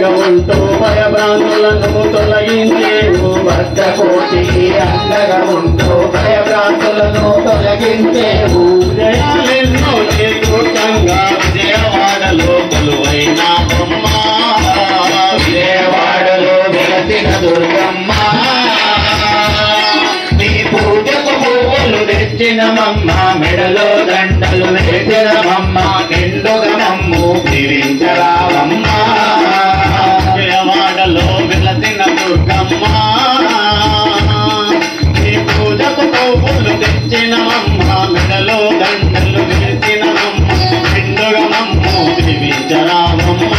అండగా ఉంటూ భయభ్రాంతులను తొలగించేవు భద్రకోటి అండగా ఉంటూ భయభ్రాంతులను తొలగించేవు జయాలెన్నో చేకూర్చంగా విజయవాడలో కొలువైన బొమ్మ విజయవాడలో వెలసిన దుర్గమ్మ నీ పూజకు పువ్వులు తెచ్చినమమ్మ మెడలో దండలు వేసినమమ్మ నిండుగా మమ్ము దీవించరావమ్మ విజయవాడలో వెలసిన దుర్గమ్మ నీ పూజకు పువ్వులు తెచ్చినమమ్మ మెడలో దండలు వేసినమమ్మ నిండుగా మమ్ము దీవించరావమ్మ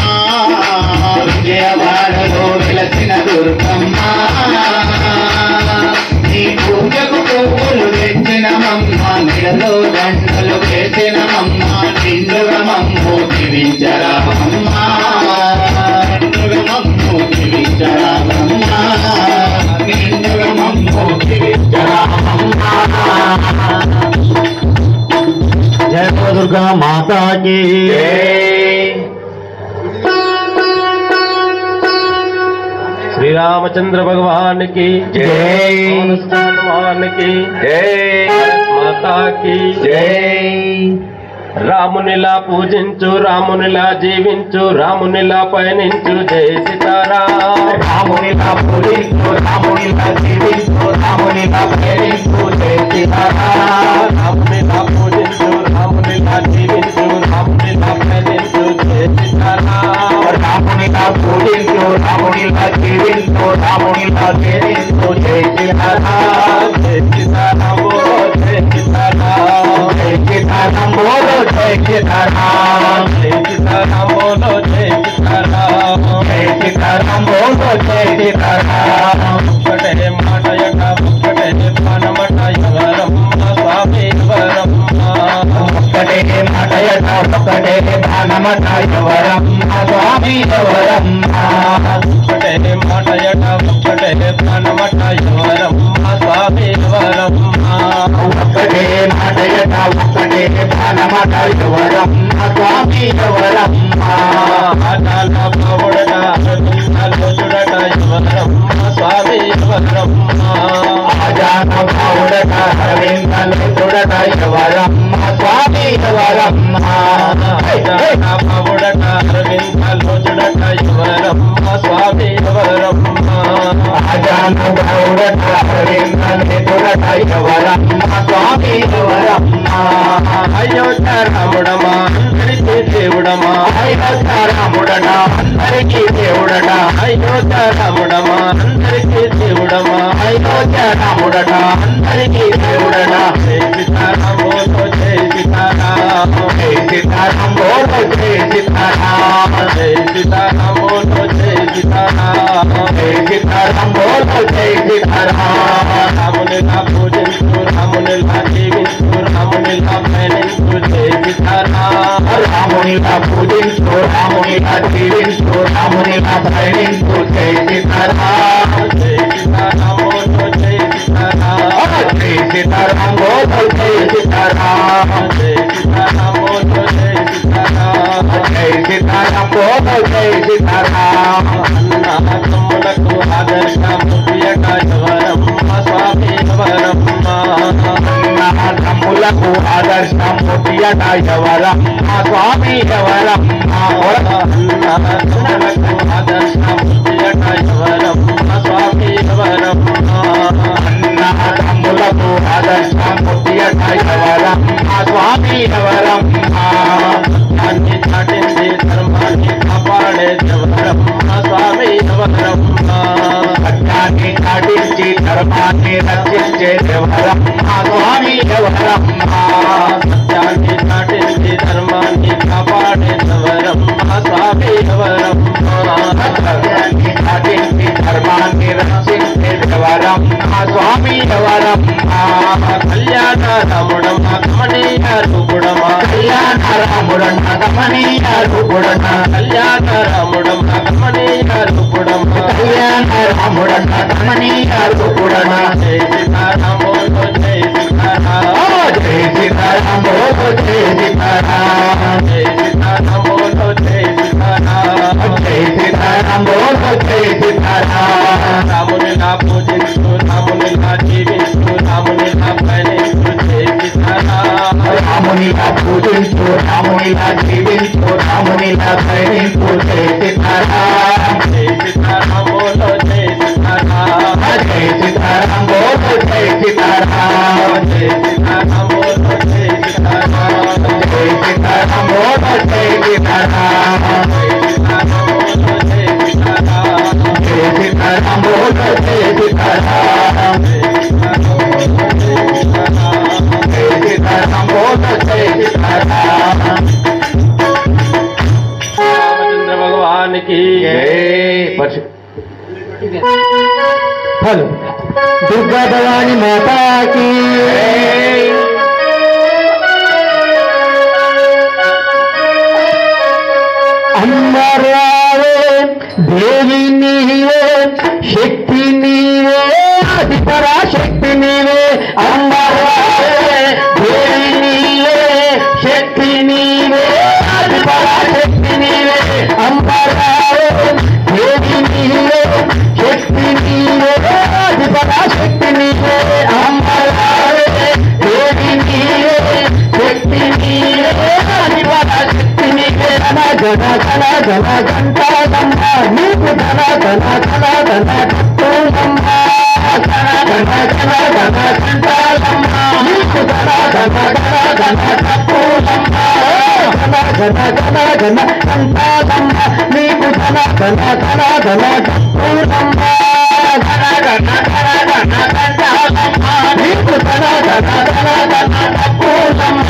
విజయవాడలో వెలసిన దుర్గమ్మ నీ పూజకు పువ్వులు తెచ్చినమమ్మ మెడలో దండలు వేసినమమ్మ నిండుగా మమ్ము దీవించరావమ్మ నిండుగా మమ్ము దీవించరావమ్మ నిండుగా మమ్ము దీవించరావమ్మ జయ దుర్గా మాతాకి శ్రీరామచంద్ర భగవాన్ की जय भगवान की जय माता की जय రామునిలా పూజించు రామునిలా జీవించు రామునిలా పయనించు జై సీతారాం రామునిలా పూజించు రామునిలా జీవించు రామునిలా పయనించు జై సీతారాం రామునిలా పూజించు రామునిలా జీవించు రామునిలా పయనించు జై సీతారాం రామునిలా పూజించు రామునిలా జీవించు రామునిలా పయనించు జై సీతారాం జై సీతారాం బోలో జై సీతారాం జై సీతారాం బోలో జై సీతారాం జై సీతారాం బోలో జై సీతారాం జై సీతారాం బోలో జై సీతారాం ఒక్కటే మాటయట ఒక్కటే పానమట ఎవరమ్మ స్వామి ఎవరమ్మ ఒక్కటే మాటయట ఒక్కటే బాణమట ఎవరమ్మ స్వామి ఎవరమ్మ ఒక్కటే మాటయట ఒక్కటే పానమట ఎవరమ్మ స్వామి ఎవరమ్మ ఒక్కటే మాటయట ఒక్కటే బాణమట ఎవరమ్మ స్వామి ఎవరమ్మ ఆటాల పౌడట అరవిందాలు చూడట ఎవరమ్మ స్వామి ఎవరమ్మ ఆజాన భావుడట అరవిందలు చూడట ఎవరమ్మ స్వామి ఎవరమ్మ ఆటాల పౌడట అరవిందాలు చూడట ఎవరమ్మ స్వామి ఎవరమ్మ ఆజాన భావుడట అరవిందలు చూడట ఎవరమ్మ స్వామి ఎవరమ్మ అయోధ్య రాముడమా అందరికీ దేవుడమా అయోధ్య రాముడట అందరికీ దేవుడట అయోధ్య రాముడమా అందరికీ దేవుడమా అయోధ్య రాముడట అందరికీ దేవుడట జై సీతారాం బోలో జై సీతారాం జై సీతారాం బోలో జై సీతారాం జై సీతారాం బోలో జై సీతారాం జై సీతారాం బోలో జై సీతారాం రామునిలా పూజించు రామునిలా జీవించు రామునిలా పయనించు జై సీతారాం రామునిలా పూజించు రామునిలా జీవించు రామునిలా పయనించు జై సీతారాం జై సీతారాం బోలో జై సీతారాం జై సీతారాం బోలో జై సీతారాం జై సీతారాం బోలో జై సీతారాం జై సీతారాం బోలో జై సీతారాం అన్న తమ్ములకు ఆదర్శముయట ఎవరమ్మ స్వామి ఎవరమ్మ తమ్ములకు ఆదర్శం ముట్టియట ఎవరమ్మ స్వామి ఎవరమ్మ అన్న తమ్ములకు ఆదర్శముయట ఎవరమ్మ స్వామి ఎవరమ్మ అన్న తమ్ములకు ఆదర్శం ముట్టియట ఎవరమ్మ స్వామి ఎవరమ్మ అన్ని చాటింది ధర్మాన్ని కాపాడే ఎవరమ్మ స్వామి ఎవరమ్మ సత్యాన్ని చాటించి ధర్మాన్ని రక్షించే ఎవరమ్మ స్వామి ఎవరమ్మ సత్యాన్ని చాటించి ధర్మాన్ని కాపాడే ఎవరమ్మ స్వామి ఎవరమ్మ సత్యాన్ని చాటించి ధర్మాన్ని రక్షించే ఎవరమ్మ స్వామి ఎవరమ్మ కళ్యాణ రాముడమ్మ కమనీయ రూపుడమా కళ్యాణ రాముడన్న గమనీయ రూపుడన్న కళ్యాణ రాముడమ్మ కమనీయ రూపుడమ్మ కళ్యాణ రాముడన్న గమనీయ రూపుడన్న జై సీతారాం బోలో జై సీతారాం జై సీతారాం బోలో జై సీతారాం జై సీతారాం బోలో జై సీతారాం జై సీతారాం బోలో జై సీతారాం రాముని నా పూజించు రాముని నా జీవించు రాముని నా పయనించు జై సీతారాం రామునిలా పూజించు రామునిలా జీవించు రామునిలా పయనించు జై సీతారాం జై సీతారాం బోలో జై సీతారాం జై సీతారాం బోలో జై సీతారాం జై సీతారాం బోలో జై సీతారాం జై సీతారాం బోలో జై సీతారాం జై సీతారాం బోలో జై సీతారాం జై సీతారాం బోలో జై సీతారాం రామచంద్ర భగవాన్ की హలో దుర్గా భవాని మాతాకి అమ్మరావే దేవి నీవే శక్తి నీవే ఆది పరాశక్తి నీవే అమ్మరావే దేవి నీవే శక్తి నీవే ఆది పరాశక్తి నీవే అమ్మరావే దేవి నీవే శక్తి నీవే ఆది పరాశక్తి నీవే అమ్మరావే దేవి నీవే శక్తి నీవే ఆది పరాశక్తి నీవే జన జన జన గంటాదమ్మ నీకు జన జన జన జన కట్టూదమ్మ జన జన జన జన గంటాదమ్మ నీకు జన జన జన జన కట్టూదమ్మ జన జన జన జన గంటాదమ్మ నీకు జన జన జన జన కట్టూదమ్మ జన జన జన జన గంటాదమ్మ నీకు జన జన జన జన కట్టూదమ్మ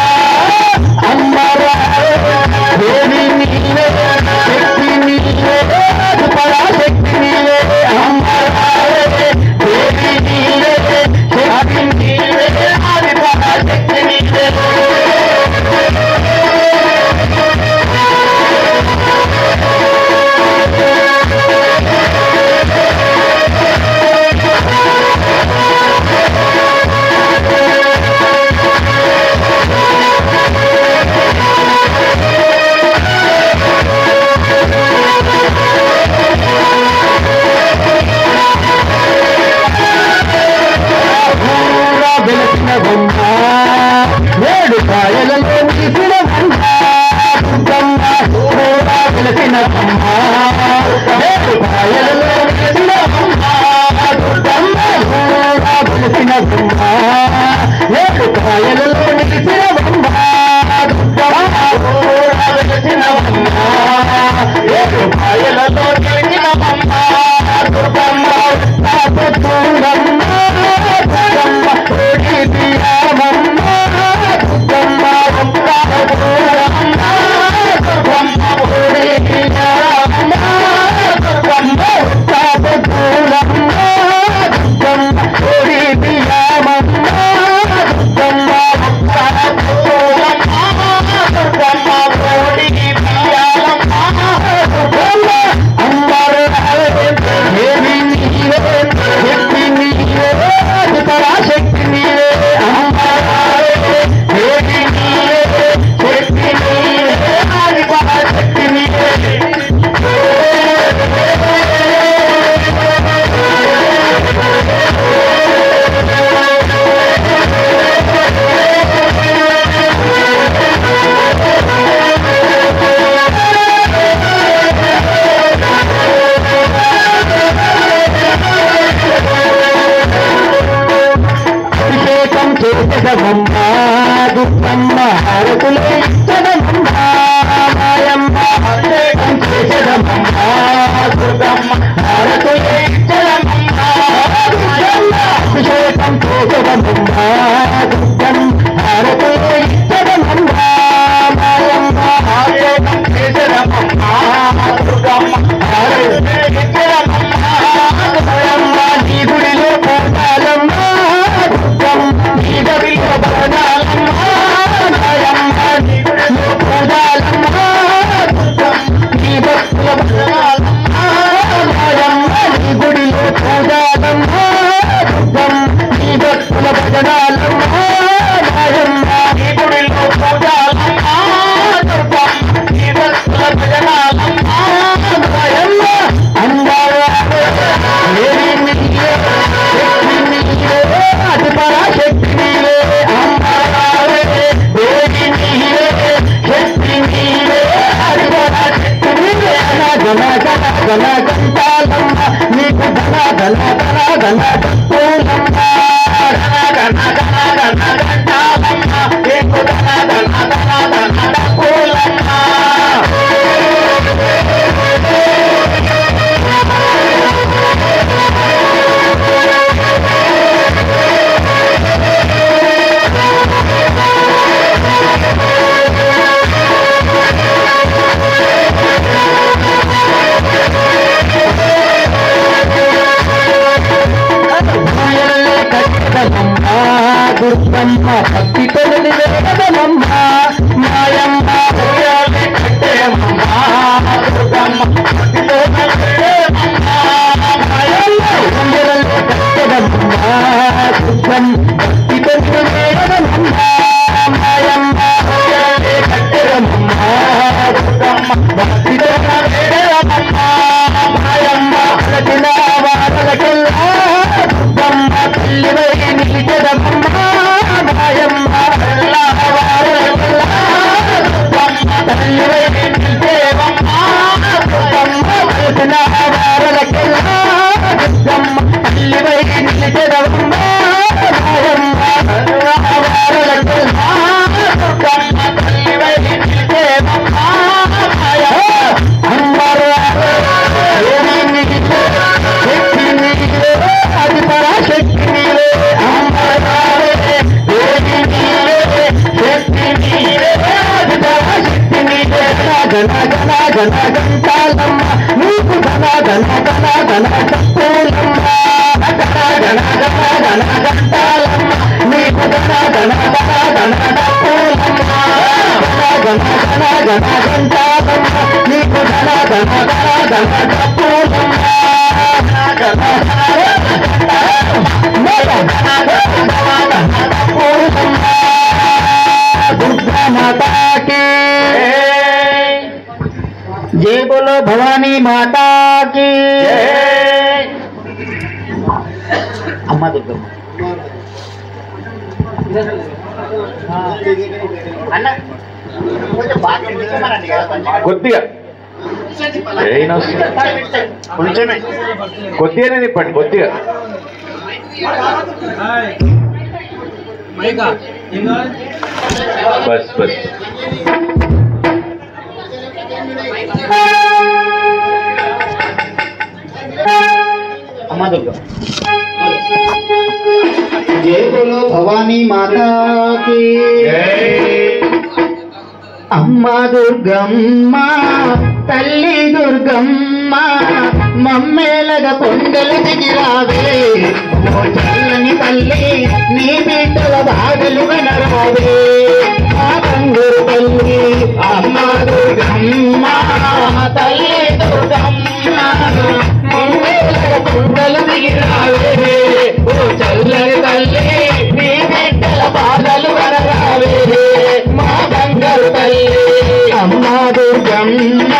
అమ్మరావే దేవి నీవే శక్తి నీవే ఆది పరాశక్తి నీవే అమ్మరావే దేవి నీవే శక్తి నీవే ఆది పరాశక్తి నీవే వెలసిన బొమ్మ ఏడు కాయలలో తీసిన బొమ్మ దుర్గమ్మ కూడా వెలసిన బొమ్మ ఏడు కాయలలో తీసిన బొమ్మ దుర్గమ్మ కూడా వెలసిన బొమ్మ ఏడు కాయలలో తీసిన బొమ్మ దుర్గమ్మ కూడా వెలసిన బొమ్మ ఏడు కాయలలో తీసిన బొమ్మ దుర్గమ్మ దుర్గమ్మ శక్తి నీవే చేసదమ్మ దుర్గమ్మ హారతులే ఇచ్చదమ్మ మాయమ్మ అభిషేకం చేసదమ్మ దుర్గమ్మ హారతులే ఇచ్చదమ్మ దుర్గమ్మ అభిషేకం చేసదమ్మ దుర్గమ్మ హారతులే ఇచ్చదమ్మ మాయమ్మ అభిషేకం చేసదమ్మ దుర్గమ్మ హారతులే ఇచ్చదమ్మ మాయమ్మ నీ గుడిలో పోతాలమ్మ దుర్గమ్మ నీ గదిలో బరణాలమ్మ మాయమ్మ నీ ఘన ఘన ఘన పూలమ్మ ఘన ఘన ఘన గంటాలమ్మ నీకు ఘన ఘన ఘన ఘన పూలమ్మ దుర్గమ్మ భక్తి తొలి వేదమ్మ మాయమ్మ కట్టేమమ్మ దుర్గమ్మ భక్తి తొలి వేదమ్మ మాయమ్మ కట్టేమమ్మ దుర్గమ్మ భక్తి తొలి వేదమ్మ మాయమ్మ వారలకెల్లా దుర్గమ్మ తల్లివై నిలిచెదమ్మ మాయమ్మ తల్లివై నిలిచేవమ్మ దుర్గమ్మ తెలిసిన వారలకెల్లా దుర్గమ్మ తల్లివై నిలిచెదమ్మ మాయమ్మ వారలకెల్లా దుర్గమ్మ తల్లివై నిలిచేవమ్మ అది పరాశక్తి నీవే అమ్మవారే దేవి నీవే శక్తి నీవే అది పరాశక్తి నీవే ఘన ఘన ఘన గంటాలమ్మ నీకు ఘన ఘన ఘన ఘన పూలమ్మ ఘన ఘన ఘన ఘన గంటాలమ్మ నీకు ఘన ఘన ఘన ఘన పూలమ్మ ఘన ఘన ఘన గంటాలమ్మ నీకు ఘన ఘన ఘన ఘన పూలమ్మ दुर्गा माता की जय बोलो भवानी माता की अम्मा दुर्गम्मा కొద్దిగా కొంచెమే కొద్దిగానే తిప్పండి కొద్దిగా బస్ బస్ అమ్మా దుర్గా జై బోలో భవానీ మాతా కీ అమ్మా దుర్గమ్మ తల్లి దుర్గమ్మ మమ్మేలగ కొండలు దిగిరావే ఓ చల్లని తల్లి నీ బిడ్డల బాధలు వినరావే ఆ బంగారు తల్లి అమ్మా దుర్గమ్మ తల్లి దుర్గమ్మ మమ్మేలగ కొండలు దిగిరావే ఓ చల్లని తల్లి నీ బిడ్డల బాధలు వినరావే మా బంగారు తల్లి అమ్మా దుర్గమ్మ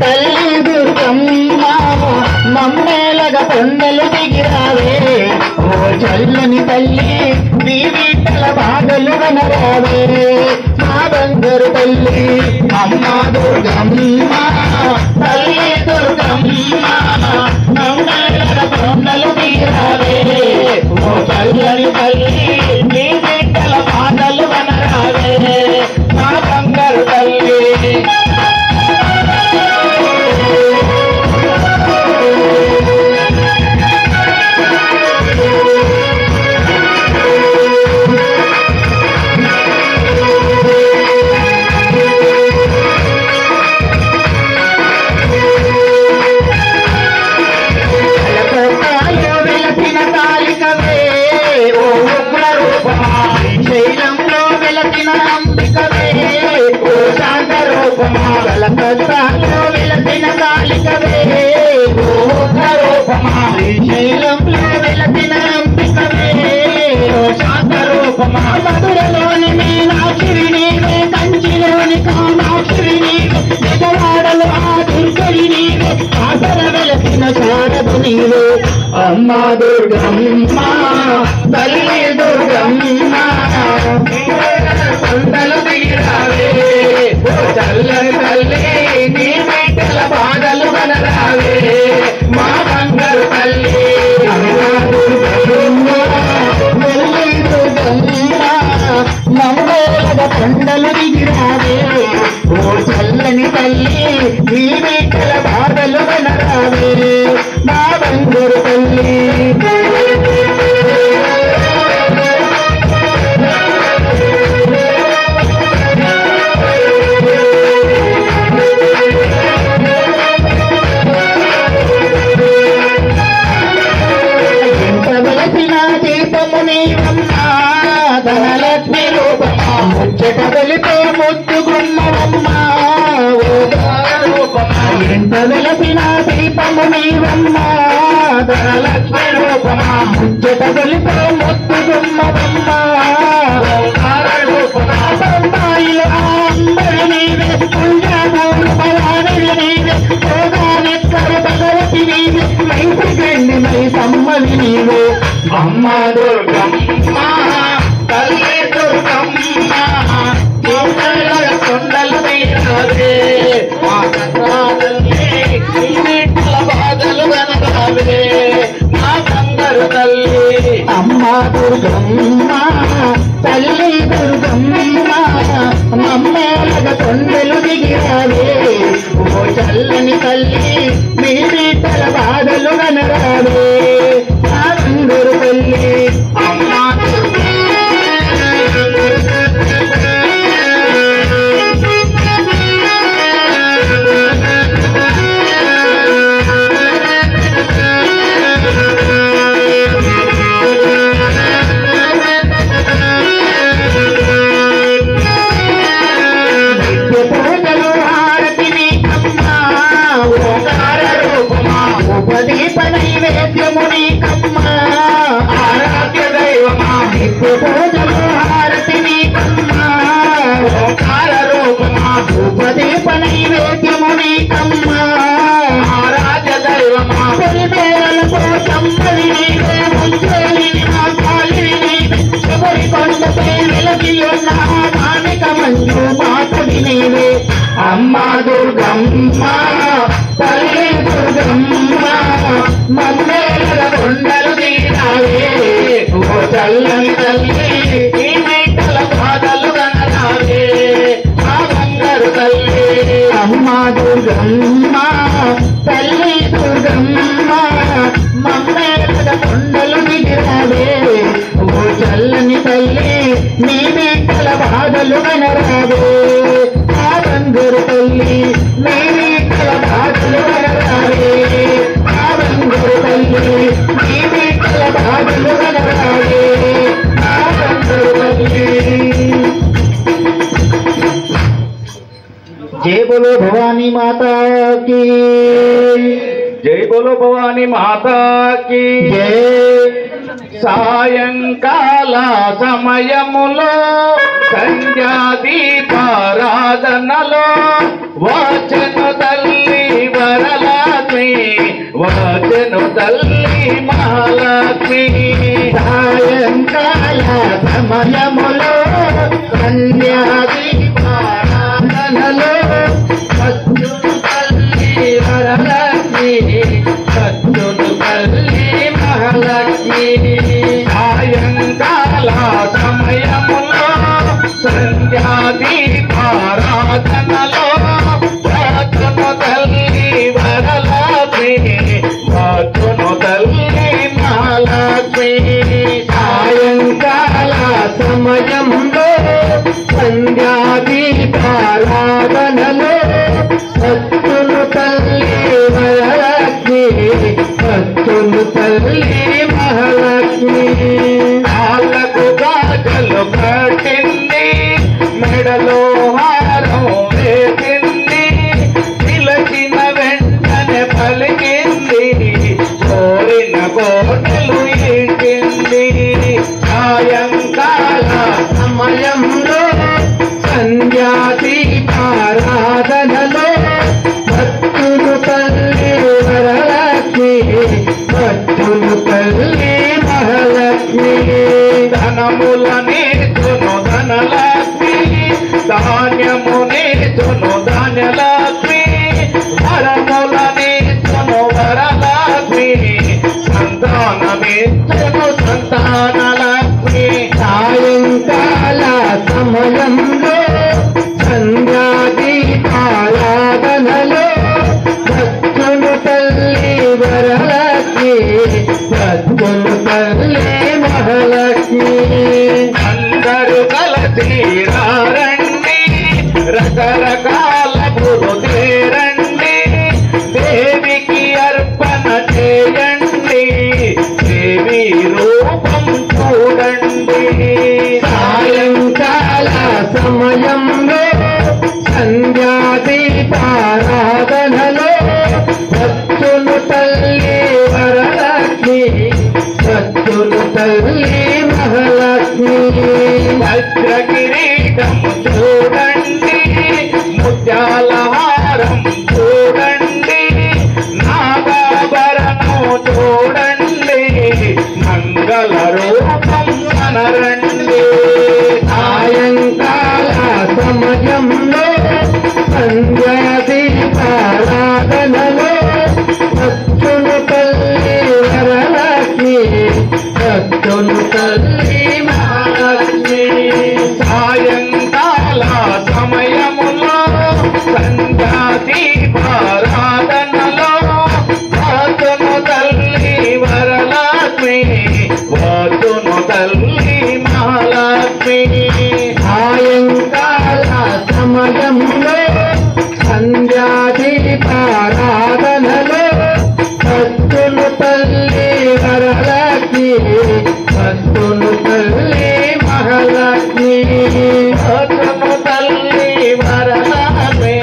తల్లి దుర్గమ్మ మమ్మేలగ కొండలు దిగిరావే ఓ చల్లని తల్లి నీ బిడ్డల బాధలు వినరావే మా బంగారు తల్లి అమ్మా దుర్గమ్మ తల్లి దుర్గమ్మ మమ్మేలగ కొండలు దిగిరావే ఓ చల్లని తల్లి నీ బిడ్డల బాధలు వినరావే మా బంగారు తల్లి శైలంలో వెలసిన అంబికవే ఓ శాంత రూపమా కలకత్తాలో వెలసిన కాళికవే ఓ రూపమా శైలంలో వెలసిన అంబికవే ఓ శాంత రూపమా మధురలోని మీనాక్షివి నీవే కంచిలోని కామాక్షివి నీవే నిజవాడలు ఆ దుర్గడి నీవే ఆసర వెలసిన శారదు నీవే అమ్మా దుర్గమ్మ తల్లి దుర్గమ్మ కొండలు దిగిరావే ఓ చల్లని తల్లి నీ బిడ్డల బాధలు కనరావే మా బంగారు తల్లి బంగారు తల్లి ధనలక్ష్మి రూపమా ముచ్చట వెలిపే ముద్దు గుమ్మవమ్మా ఎంత వెలసిన దీపము నీవమ్మా ధనలక్ష్మి రూపమా ముచ్చట వెలిపే ముద్దు గుమ్మవమ్మా బొంబాయిలో అంబరి నీవే పుంజాబూరు బలానివి నీవే భోగానెక్కరు భగవతి నీవే మైసి గండి మై సమ్మవి నీవే అమ్మ దుర్గమ్మ తల్లి దుర్గమ్మ కొండలు తీరాదే నీటిల బాధలు కనరావే మా బంగారు తల్లి అమ్మ దుర్గమ్మ తల్లి దుర్గమ్మ మమ్మేలగ కొండలు దిగిరావే ఓ చల్లని తల్లి మీ నీటిల బాధలు కనరావే మా బంగారు తల్లి అమ్మ నైవేద్యముని కమ్మ ఆరాధ్య దైవమా నిత్య పూజలు హారతిని కమ్మ ఓంకార రూపమా ఉపదీప నైవేద్యముని కమ్మ ఆరాధ్య దైవమా పొలిమేరలతో చమ్మలి నీవే ముంచేలి నా కాలి నీవే శబరి కొండపై వెలగి ఉన్న మానిక మంజు మాతడి నీవే అమ్మ దుర్గమ్మ తల్లి దుర్గమ్మ మమ్మేల కొండలు తీరావే ఓ చల్లని తల్లి ఈ మేకల బాధలు కనరావే మా బంగారు తల్లి అమ్మ దుర్గమ్మ తల్లి దుర్గమ్మ మమ్మేల కొండలు దిగిరావే ఓ చల్లని తల్లి నీ మేకల బాధలు కనరావే మా బంగారు తల్లి నీ మేకల బాధలు కనరావే जय बोलो भवानी माता की जय बोलो भवानी माता की जय సాయంకాల సమయములో సంధ్యా దీపారాధనలో వచ్చెను తల్లి వరలక్ష్మి వచ్చెను తల్లి మహాలక్ష్మి సాయంకాల సమయములో సంధ్యా దీపారాధనలో వచ్చెను తల్లి వరలక్ష్మి వచ్చెను తల్లి మహాలక్ష్మి సాయంకాల సమయములో సంధ్యా దీపారాధనలో వచ్చెను తల్లి వరలక్ష్మి వచ్చెను తల్లి మహాలక్ష్మి సాయంకాల సమయంలో సంధ్యా దీపారాధనలో వచ్చెను తల్లి వరలక్ష్మి వచ్చెను తల్లి మహాలక్ష్మి కాళ్ళకు గాజలు కట్టింది మెడలో హారం వేసింది పిలచిన వెంటనే పలికింది కోరిన కోటలు ఇంటింది సాయంకాల సమయంలో సంధ్యా దీపారాధనలో వచ్చెను తల్లి వరలక్ష్మి వచ్చెను తల్లి మహాలక్ష్మి ధనములనేతును ధనలక్ష్మి ధాన్యమునేతును ధాన్యలక్ష్మి వరములనేతును వరలక్ష్మి సంతానమేతును సంతానలక్ష్మి సాయంకాల సమయంలో సంధ్యా దీపారాధనలో వచ్చెను తల్లి వరలక్ష్మి వరలక్ష్మి సద్గురు తల్లి మహాలక్ష్మి అందరూ కలిసి రండి రకరకాల గురు తేరండి దేవికి అర్పణ చేయండి దేవి రూపం చూడండి సాయంకాల సమయంలో సంధ్యాదీపారాధనలో సత్తును తల్లి వరలక్ష్మి సత్తును తల్లి మహాలక్ష్మి వజ్రకిరీటం చూడండి ముత్యాల హారం చూడండి నాగాభరణం చూడండి మంగళ రూపం కనరండి సాయంకాల సమయంలో సంధ్యాదీపారాధనలో సత్తును తల్లి వరలక్ష్మి సత్తును తల్లి మహాలక్ష్మి సాయంకాల సమయములో సంధ్యాదీపారాధనలో సత్తును తల్లి వరలక్ష్మి సత్తును తల్లి మహాలక్ష్మి సాయంకాల సమయంలో సంధ్యాదీపారాధనలో సత్తును తల్లి వరలక్ష్మి సత్తును తల్లి మహాలక్ష్మి సత్తును తల్లి వరలక్ష్మి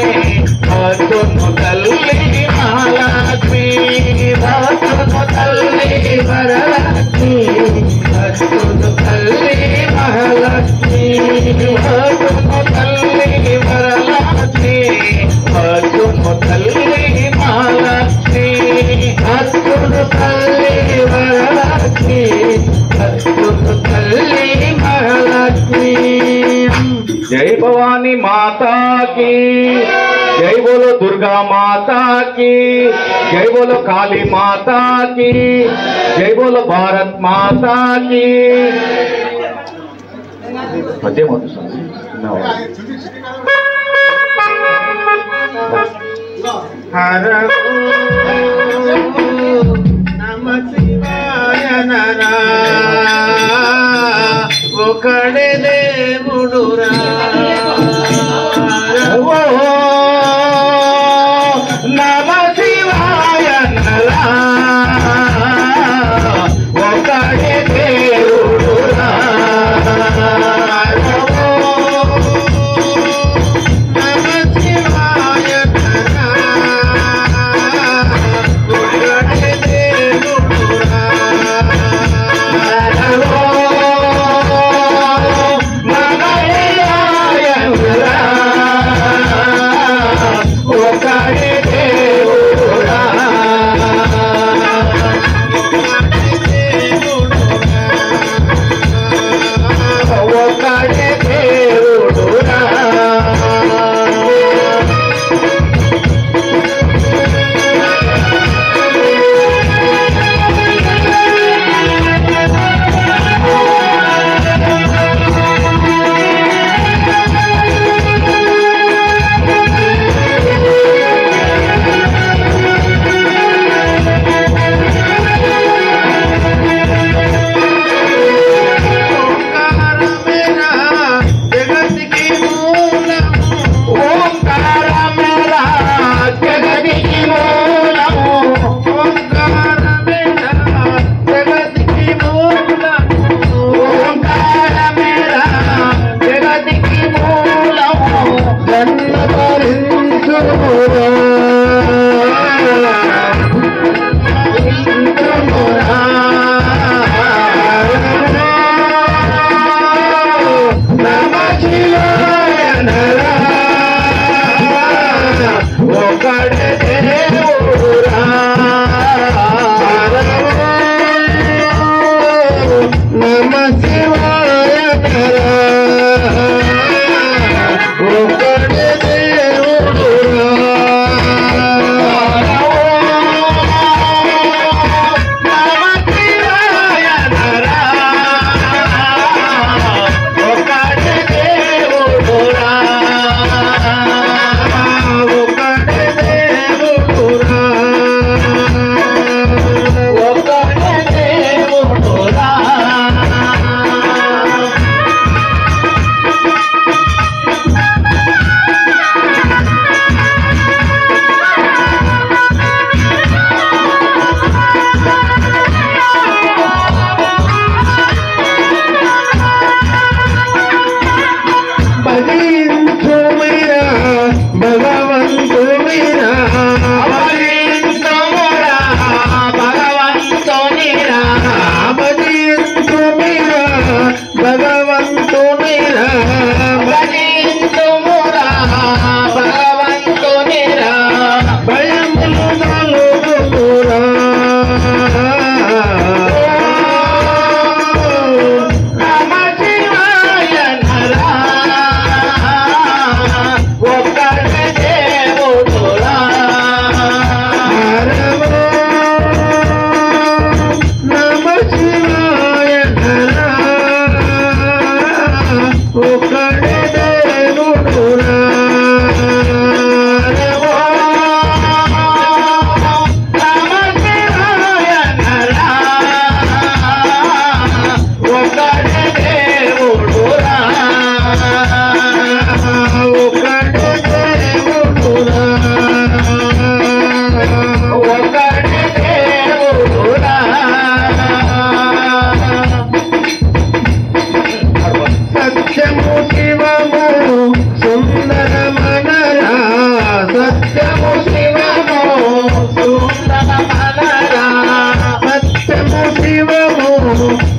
సత్తును తల్లి మహాలక్ష్మి సత్తును తల్లి వరలక్ష్మి సత్తును తల్లి మహాలక్ష్మి సత్తును తల్లి వరలక్ష్మి సత్తును తల్లి మహాలక్ష్మి సత్తును తల్లి వరలక్ష్మి సత్తును తల్లి మహాలక్ష్మి జై భవాनी माता की जय बोलो दुर्गा माता की जय बोलो काली माता की जय बोलो भारत माता की पद्य हर नम शिवाय नरा ఒకడే దేవుడురా నమ శివాయ నరా ఒకడే దేవుడురా నమ శివాయ నరా ఒకడే దేవుడురా నమ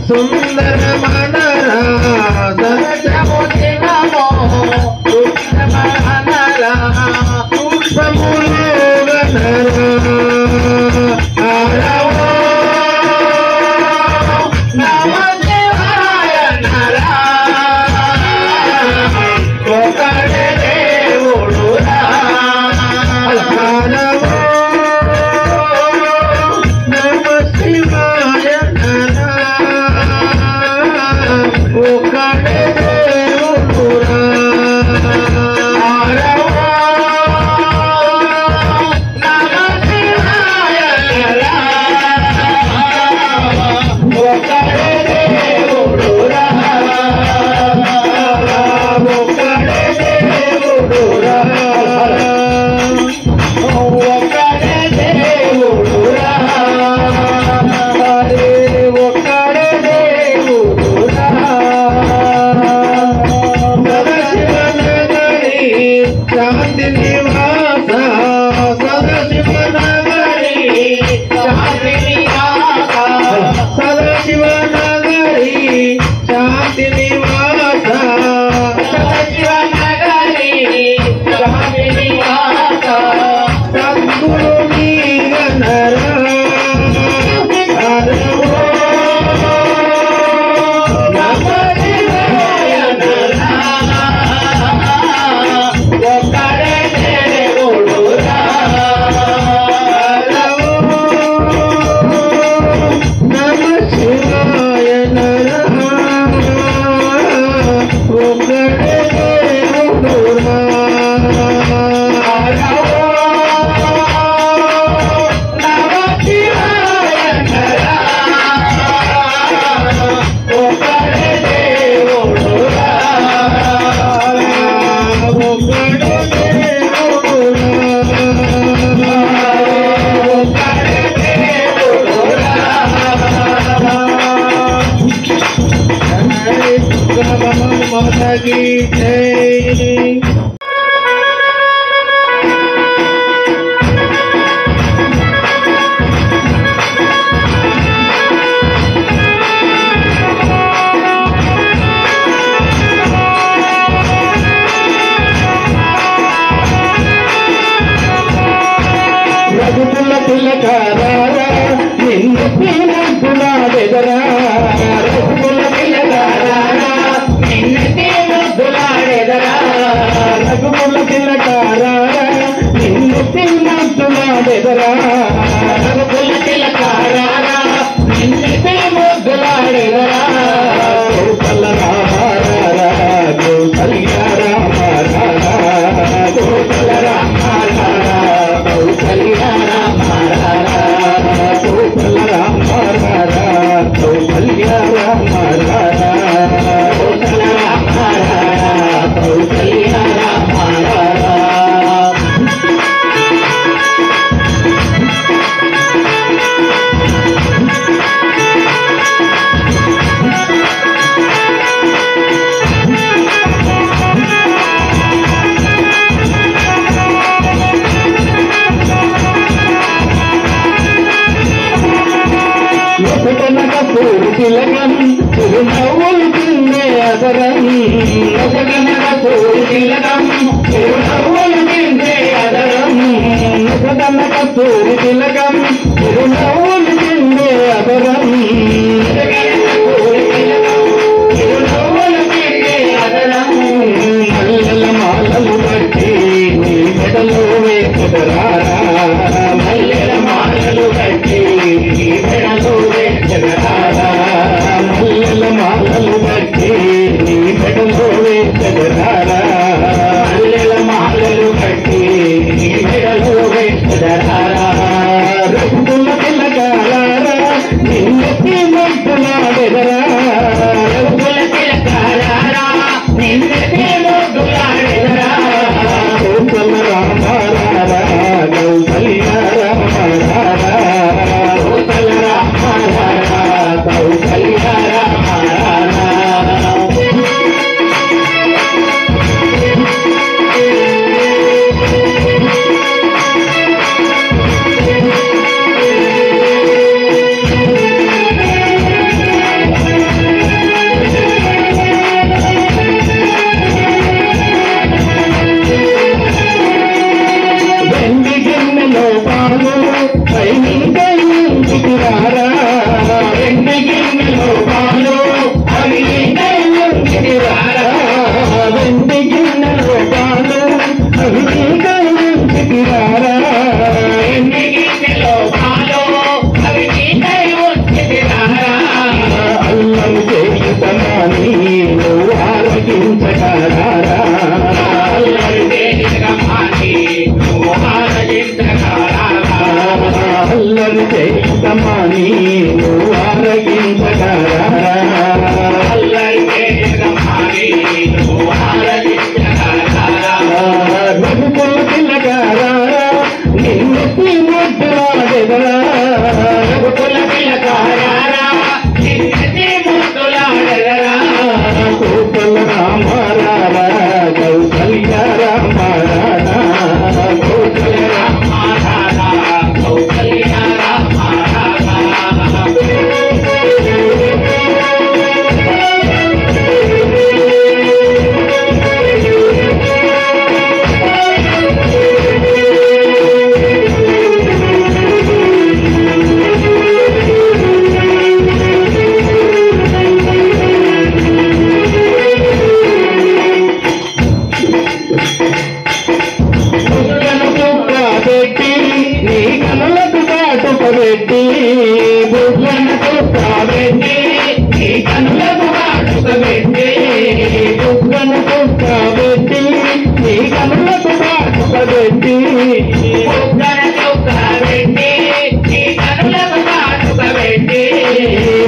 సుందర మనరా సరసము దినమో సుందర మనరా పుష్పములు గనరా ఆరవో నమ శివాయ నరా ఒకడే దేవుడు రా ఆరవో నమ శివాయ నరా ఒకడే దేవుడు రా ఆరవో నమ శివాయ నరా ఒకడే దేవుడు రా ఒకడే దేవుడు రా ఒకడే దేవుడు రా హరే ఒకడే దేవుడు రా సదాశివనగరి శాంతి నివాస సదాశివనగరి శాంతి నివాస సదాశివనగరి శాంతి నివాస సదాశివనగరి శాంతి నివాస సద్గురు నీగనరా హరవో నమ శివాయ నరా ఒకడే దేవుడు రా హరవో నమ శివాయ నరా ఒకడే దేవుడు రా హరవో నమ శివాయ నరా ఒకడే దేవుడు రా ఒకడే దేవుడు రా ఒకడే దేవుడు రా హరే కృష్ణ మాతా కీ జై రఘుకుల తిలకారా నిన్ను తీర్పులాడెదరా రఘుకుల తిలకారా నిన్ను తీర్పులాడెదరా రఘుకుల తిలకారా నిన్ను తీర్పులాడెదరా రఘుకుల తిలకారా నిన్ను తీర్పులాడెదరా గోపాల రామారా గోపాల రామారా గోపాల రామారా కౌసల్య రామారా కౌసల్య రామారా కౌసల్య రామారా కౌసల్య రామారా కౌసల్య రామారా తిలకం చిరునవ్వులు తిన్నే అదరం ఒకటనక పూరి తిలకం చిరునవ్వులు తిన్నే అదరం ఒకటనక పూరి తిలకం చిరునవ్వులు తిన్నే అదరం చిరునవ్వులు తిన్నే అదరం మల్లెల మాలలు కట్టి నీ మెడలో వేసదరారా మల్లెల మాలలు కట్టి నీ మెడలో వేసదరారా మల్లెల మాలలు కట్టి నీ మెడలో వేసదరారా మల్లెల మాలలు కట్టి నీ మెడలో వేసదరారా రఘుకుల తిలకారా నిన్ను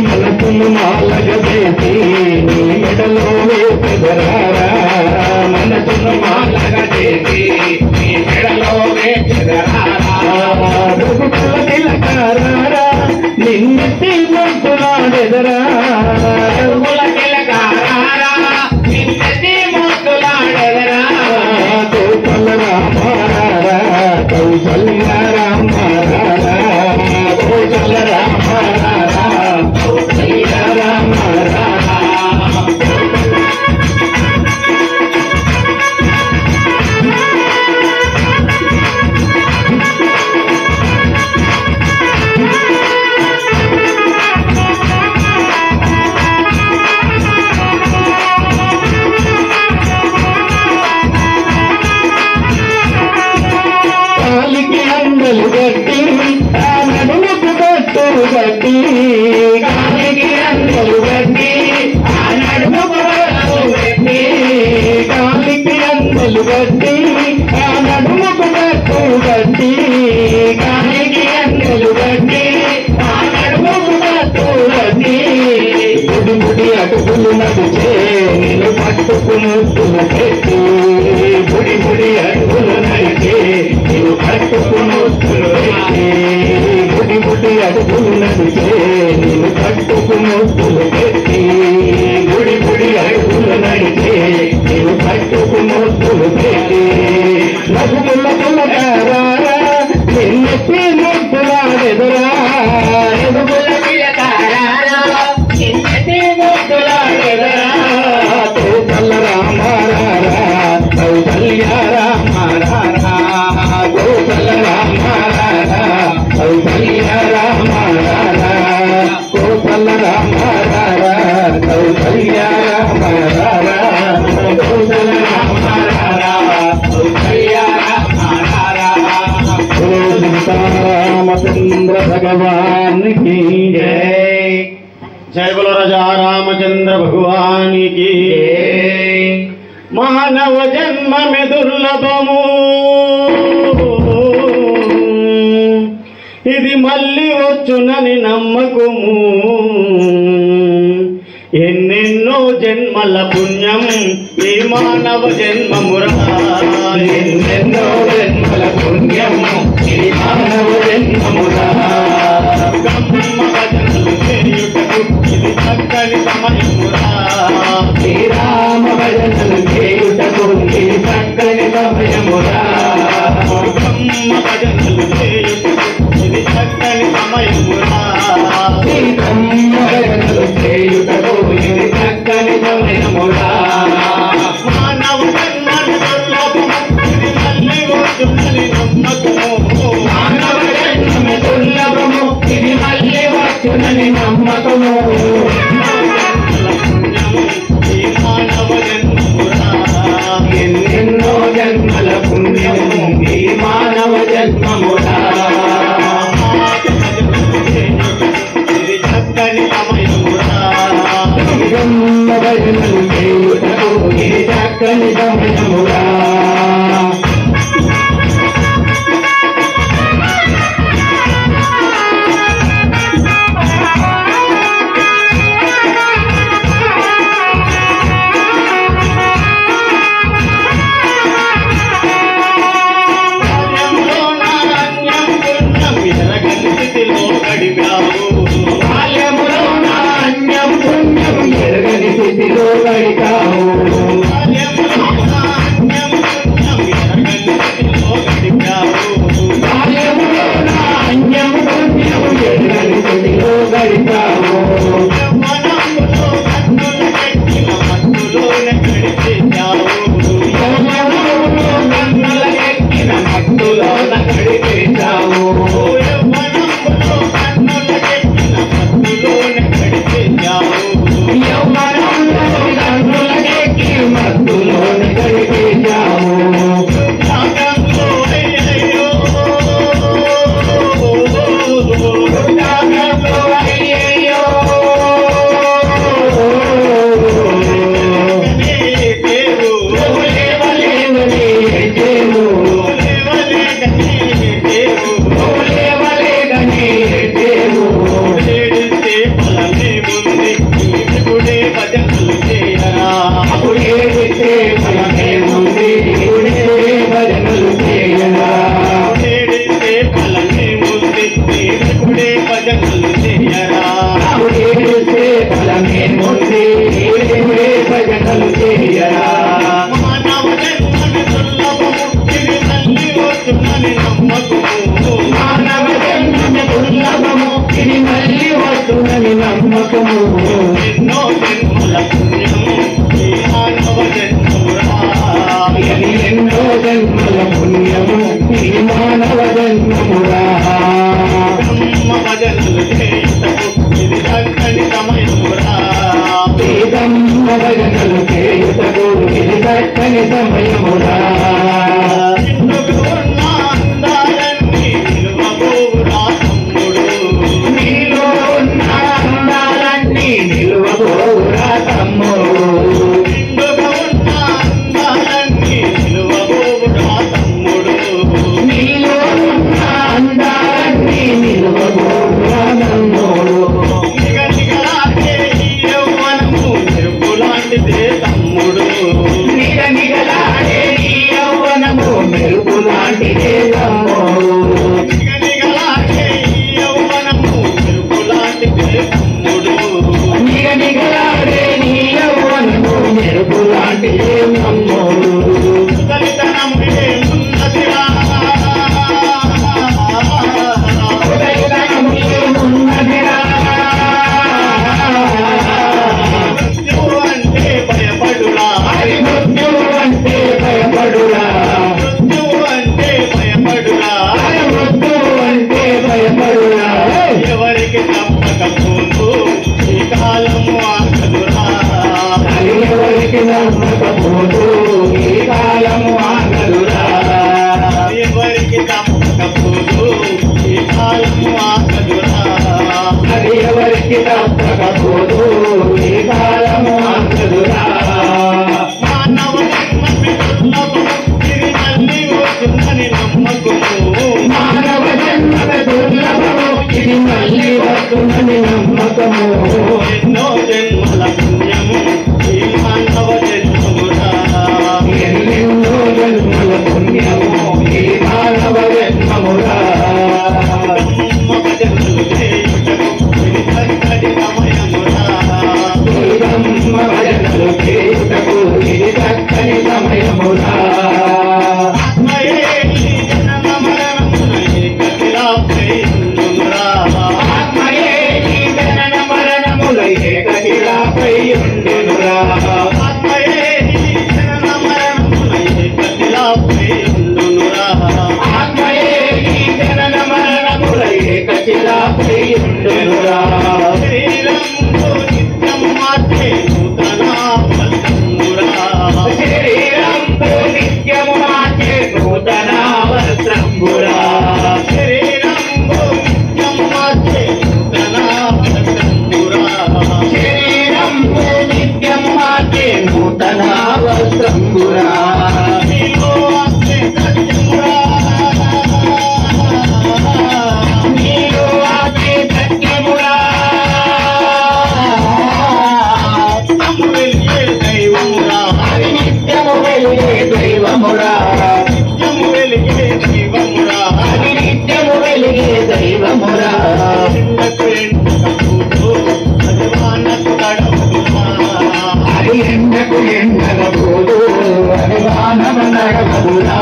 మనసును మాలగదేసి నీ మెడలో వేసెదరారా మనసును మాలగదేసి నీ మెడలో వేసెదరారా రఘుకుల తిలకారా నిన్నెత్తి ముద్దులాడెదరా రఘుకుల తిలకారా నిన్నెత్తి ముద్దులాడెదరా కౌసల రామారా కౌసల్య రామారా కౌసల రామారా కౌసల్య రామారా కాలికి అందలు గట్టి ఆ నడుముకు కట్టులు గట్టి కాలికి అందలు గట్టి ఆ నడుముకు కట్టులు గట్టి కాలికి అందలు గట్టి ఆ నడుముకు కట్టులు గట్టి కాలికి అందలు గట్టి ఆ నడుముకు కట్టులు గట్టి గుడి గుడి అడుగులు నడిచే నేను పట్టుకుని పెట్టి గుడి గుడి అడుగులు నడిచే నేను పట్టుకుని పెట్టి గుడి గుడి అడుగులు నడిచే నేను పట్టుకుని పెట్టి గుడి గుడి అడుగులు నడిచే నేను పట్టుకుని పెట్టి నగుముల పిల్లగారా నిన్నెత్తి ముద్దులాడెదరా ఎదుగుల పిల్లగారా నిన్నెత్తి ముద్దులాడెదరా కౌసల రామారా కౌసల్య రామారా కౌసల రామారా కౌసల్య రామారా కౌసల రామారా కౌసల్య రామారా కౌసల రామారా కౌసల్య రామారా రామచంద్ర భగవాన్ की जय जय बोलो राजा रामचंद्र भगवान की मानव जन्म में दुर्लभमु ఇది మళ్ళీ వచ్చునని నమ్మకము ఎన్నెన్నో జన్మల పుణ్యం ఈ మానవ జన్మమురా ఎన్నెన్నో జన్మల పుణ్యం ఈ మానవ జన్మమురా బ్రహ్మ భజనలు చేయుటకు ఇది చక్కని సమయమురా శ్రీరామ భజనలు చేయుటకు ఇది చక్కని సమయమురా బ్రహ్మ భజనలు చేయుటకు ఇది చక్కని సమయమురా బ్రహ్మ భజనలు చేయుటకు ఇది చక్కని సమయమురా మానవ జన్మను దుర్లభము ఇది మళ్ళీ వచ్చునని నమ్మకము మానవ జన్మ దుర్లభము ఇది మళ్ళీ వచ్చునని నమ్మకము ఈ మానవ జన్మమురా ఎన్నెన్నో జన్మల పుణ్యము ఈ మానవ జన్మమురా ఇది చక్కని సమయమురా బ్రహ్మ భజనలు చేయుటకు ఇది చక్కని సమయమురా బాల్యములో నా అన్యం పుణ్యం ఎరగని స్థితిలో గడిపావు బాల్యములో నా అన్యం పుణ్యం ఎరగని స్థితిలో గడిపావు కన్నుల ఎక్కిన మత్తులోన గడిపేశావు యవ్వనంలో కన్నుల ఎక్కిన నమ్మకము ఎన్నో జన్మల పుణ్యం ఈ మానవ జన్మమురా ఇది ఎన్నో జన్మల పుణ్యము ఈ మానవ జన్మమురా బ్రహ్మ భజనలు చేయుటకు ఇది చక్కని సమయమురా వేదమ్మ భజనలు చేయుటకు ఇది చక్కని సమయమురా నిన్నుకు ఉన్న అందాలన్నీ నిలువబోవురా తమ్ముడు నీలో ఉన్న అందాలన్నీ నిలువబోవురా తమ్ముడు నిండుగా ఉన్న అందాలన్నీ నిలువబోవురా తమ్ముడు నీలో ఉన్న అందాలన్నీ నిలువబోవురా తమ్ముడు నిగనిగలాడే ఈ యౌవనము మెరుపులాంటిదే తమ్ముడు నిగనిగలాడే నీ యౌవనము మెరుపులాంటిదే తమ్ముడు నిగనిగలాడే ఈ యౌవనము మెరుపులాంటిదే తమ్ముడు నిగనిగలాడే నీ యౌవనము మెరుపులాంటిదే తమ్ముడు దళితనము ఏమున్నదిరా ఉదయము ఏమున్నదిరా మృత్యువు అంటే భయపడురా అది మృత్యువు అంటే భయపడురా మృత్యువు అంటే భయపడురా అది మృత్యువు అంటే భయపడురా ఎవరికి తప్పకపోదు ఈ కాలము ఆగదురా అది ఎవరికి నమ్మకపోదు ఈ కాలము ఆగదురా ఎవరికి తప్పకపోదు ఈ కాలము ఆగదురా అది ఎవరికి తప్పకపోదు ఈ కాలము ఆగదురా మానవ జన్మమే దుర్లభము తిరిగి మళ్ళీ వస్తుందని నమ్మకము మానవ జన్మల దుర్లభము ఇది మళ్ళీ వస్తుందని నమ్మకము ఎన్నో జన్మల పుణ్యము ఈ మానవ జన్మమురా ఎన్నెన్నో జన్మల పుణ్యము ఈ మానవ జన్మమురా బ్రహ్మ భజనలు చేయుటకు ఇది చక్కటి సమయమురా బ్రహ్మ భజనలు చేయుటకు ఇది చక్కని సమయమురా ఆత్మయే ఈ జనన మరణమున ఏకశిలాపై ఉండునురా ఆత్మయే ఈ జనన మరణముల ఏకశిలాపై ఉండెనురా ఆత్మయే ఈ జనన మరణమున ఏకశిలాపై ఉండునురా ఆత్మయే ఈ జనన మరణముల ఏకశిలాపై ఉండెనురా శరీరంలో నిత్యం మార్చే నూతన వస్త్రమురా శరీరంతో నిత్యము మార్చే నూతన వస్త్రంబురా శరీరంలో నిత్యం మార్చే నూతన వస్త్రమురా శరీరంతో నిత్యము మార్చే నూతన వస్త్రంబురా నీలో ఆత్మే సత్యమురా నీలో ఆత్మే సత్యమురా నిత్యము వెలిగే దైవమురా అది నిత్యము వెలిగే దైవమురా నిత్యము వెలిగే దైవమురా అది నిత్యము వెలిగే దైవమురా ఎండకు ఎండకపోదు అది వానకు తడవురా అది ఎండకు ఎండకపోదు అది వానము నడవదురా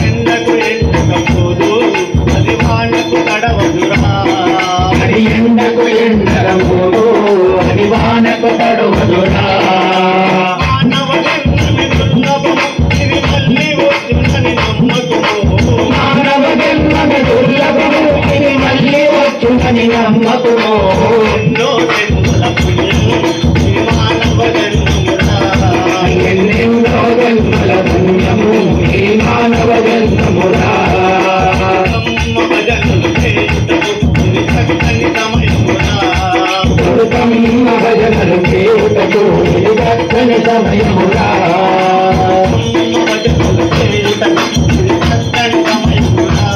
ఎండకు ఎండకపోదు అది వానకు తడవదురా అది ఎండకు ఎండకపోదు అది వానకు తడవదురా మానవ జన్మమే దుర్లభము ఇది మళ్ళీ వస్తుందని నమ్మకము మానవ జన్మమే దుర్లభము ఇది మళ్ళీ వచ్చునని నమ్మకము ఎన్నో జన్మల పుణ్యము ఈ మానవ జన్మమురా ఎన్నెన్నో జన్మల పుణ్యము ఈ మానవ జన్మమురా బ్రహ్మ భజనలు చేయుటకు ఇది చక్కని సమయమురా బ్రహ్మ భజనలు చేయుటకు ఇది చక్కని సమయమురా బ్రహ్మ భజనలు చేయుటకు ఇది చక్కని సమయమురా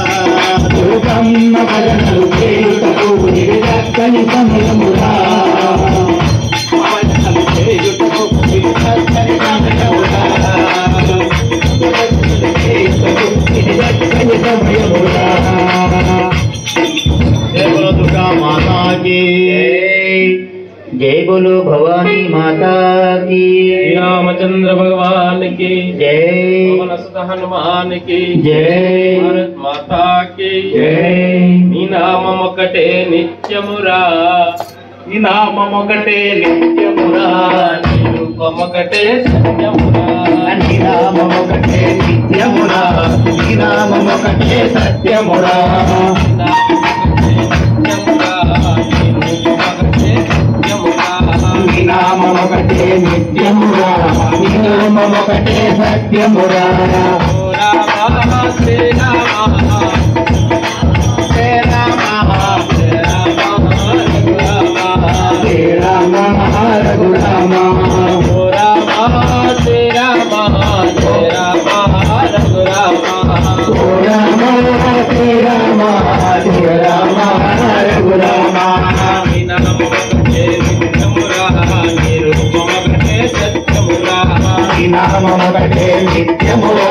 బ్రహ్మ భజనలు చేయుటకు ఇది చక్కని సమయమురా భజనలు చేయుటకు ఇది చక్కని సమయమురా చేయుటకు ఇది చక్కని సమయమురా జయ బోలో దుర్గా మాతా की जय बोलो भवानी माता की रामचंद्र भगवान की जय पवन सुत हनुमान की जय भारत माता की जय నీ నామమొకటే నిత్యమురా నీ నామమొకటే నిత్యమురా నీ రూపమొకటే సత్యమురా నీ నామమొకటే నిత్యమురా నీ నామమొకటే సత్యమురా నీ నామమొకటే నిత్యమురా నీ నామమొకటే సత్యమురా శ్రీ రామ రఘురామ శ్రీ రామ రఘురామ నీ నామమొకటే నిత్యమురా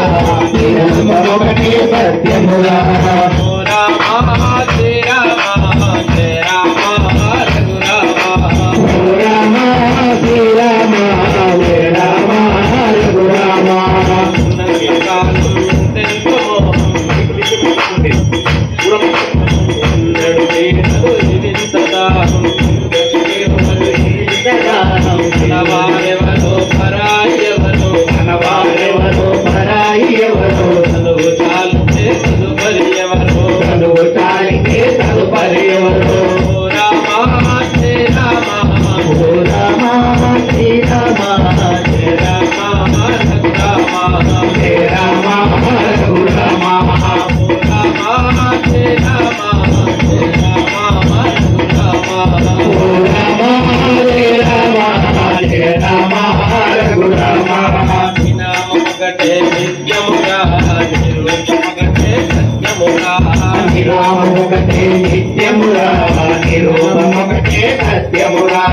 నీ నామమొకటే సత్యమురా శ్రీ రామ జయ రామ రఘురామ శ్రీ రామ జయ రామ రఘురామ నవారెవరో పరాయెవరో తనువు చాలితే తదుపరి ఎవరో రామ శ్రీ రామ శ్రీ రామ జయ రామ రఘురామ జయ రామ రఘురామ శ్రీ రామ జయ రామ రఘురామ నీ నామమొకటే నిత్యమురా నీ రూపమొకటే సత్యమురా నీ నామమొకటే నిత్యమురా నీ రూపమొకటే సత్యమురా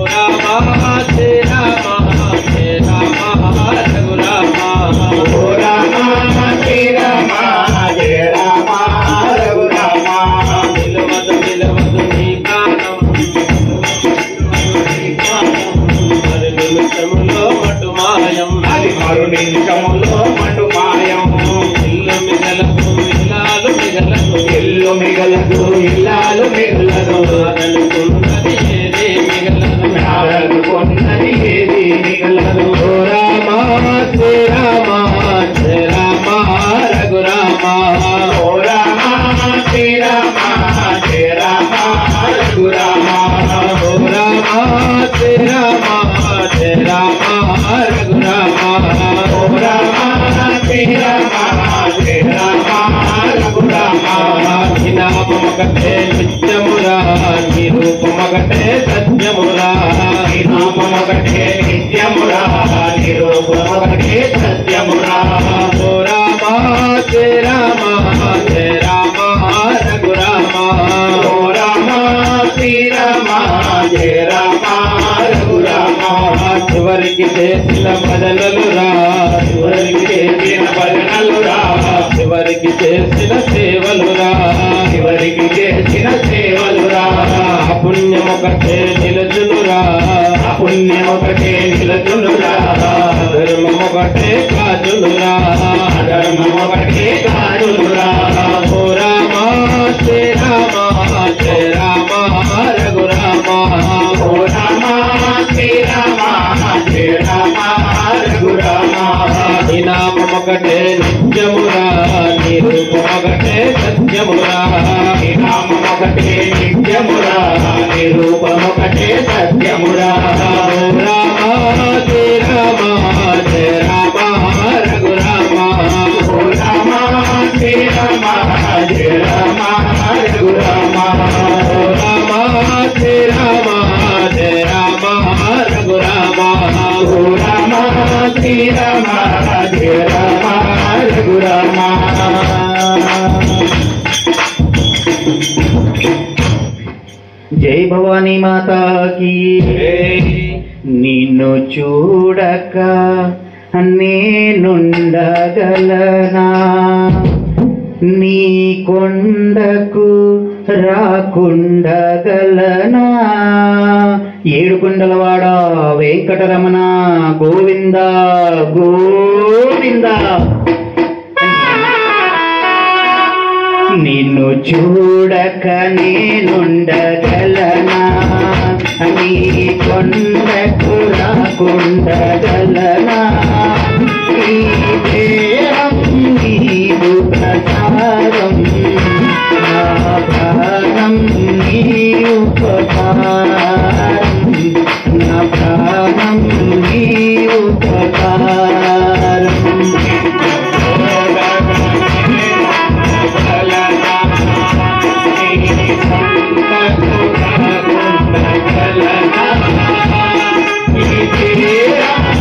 రామ శ్రీ రామ జయ రామ రఘురామ రామ శ్రీ రామ జయ రామ రఘురామ నిలవదు నీ గానం మరి నిమిషములో మటు మాయం అది మరు నిమిషములో మటు మాయం ఇల్లు మిగలదు ఇల్లాలు మిగలదు ఇల్లు మిగలదు ఇల్లాలు మిగలదు అనుకున్నది ఏది మిగలదు అనుకున్నది ఏది మిగలదు రామ శ్రీ రామ జయ రామ రఘురామ రామ శ్రీ రామ జయ రామ రఘురామ రామ శ్రీ రామ జయ రామ రఘురామ రామ శ్రీ రామ జయ రామ రఘురామ నీ నామమొకటే నిత్యమురా నీ రూపమొకటే సత్యమురా నీ నామమొకటే నిత్యమురా నీ రూపమొకటే సత్యమురా రామ శ్రీ రామ జయ రామ రఘురామ రామ శ్రీ రామ జయ రామ రఘురామ చివరికి చేసిన భజనలురా చివరికి చేసిన భజనలురా చివరికి చేసిన సేవలురా చివరికి చేసిన సేవలురా పుణ్యమొకటే నిలచునురా పుణ్యమొకటే నిలచునురా ధర్మమొకటే కాచునురా ధర్మమొకటే కాచునురా రామ శ్రీ రామ జయ రామ రఘురామ రామ శ్రీ రామ జయ రామ రఘురామ నీ నామమొకటే నిత్యమురా నీ రూపమొకటే సత్యమురా నీ నామమొకటే నిత్యమురా నీ రూపమొకటే సత్యమురా రామ శ్రీ రామ జయ రామ రఘురామ రామ శ్రీ రామ జయ రామ రఘురామ రామ శ్రీ రామ జయ రామ రఘురామ రామ శ్రీ రామ జయ రామ రఘురామ జై భవానీ మాతా కీ నిన్ను చూడక నేనుండగలనా నీ కొండకు రాకుండగలనా ఏడుకొండలవాడ వెంకటరమణ గోవింద గోవింద నిన్ను చూడక నేనుండగలనా ఉండగలనా ఈ దేహం నీదు ప్రసారం నా ప్రాణం నీ ఉపకారం నా ప్రాణం నీ ఉపకారం Yeah.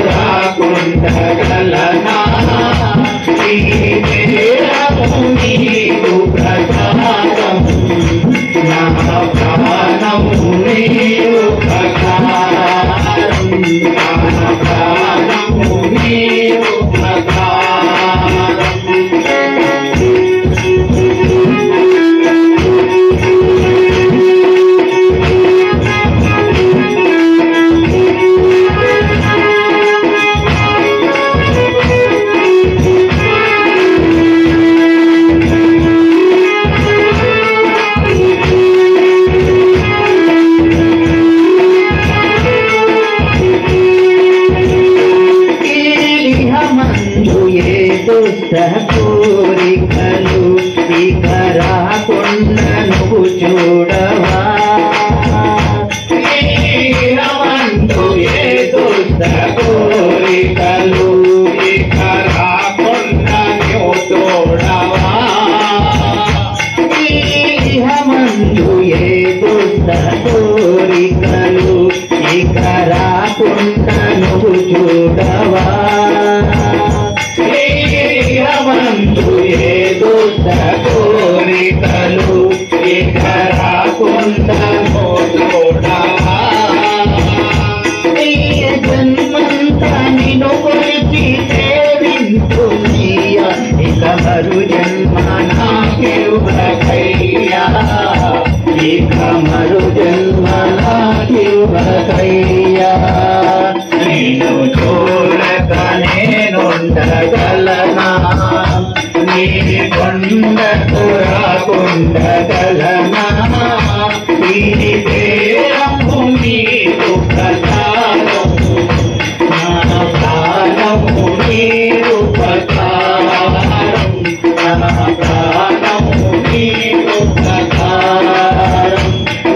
రాకుండగలనా ఈ దేహము నీకు ప్రసాదం నా ప్రాణము నీవు ప్రకారం నా ప్రాణము నీవు ప్రకారం కోరికలు ఇక రాకుండా నువ్వు చూడవా ఏ దుష్ట కోరికలు ఇక రాకుండా నువ్వు చూడవా మందు ఏ దుష్ట కోరికలు ఇక రాకుండా నువ్వు చూడవా మందు ఏ దుష్ట కోరికలు ఇక రాకుండా చూడవా జన్మంతా నిన్ను కొలిచి సేవించునియా ఇక మరు జన్మ నాకివ్వకయ్యా ఇక మరు జన్మ నాకివ్వకయ్యా నిన్ను చూడక నేనుండగలనా నీ కొండకు రాకుండగలనా ఈ దేహము నీకు ప్రసాదం నా ప్రాణము నీవు ప్రకారం నా ప్రాణము నీవు ప్రకారం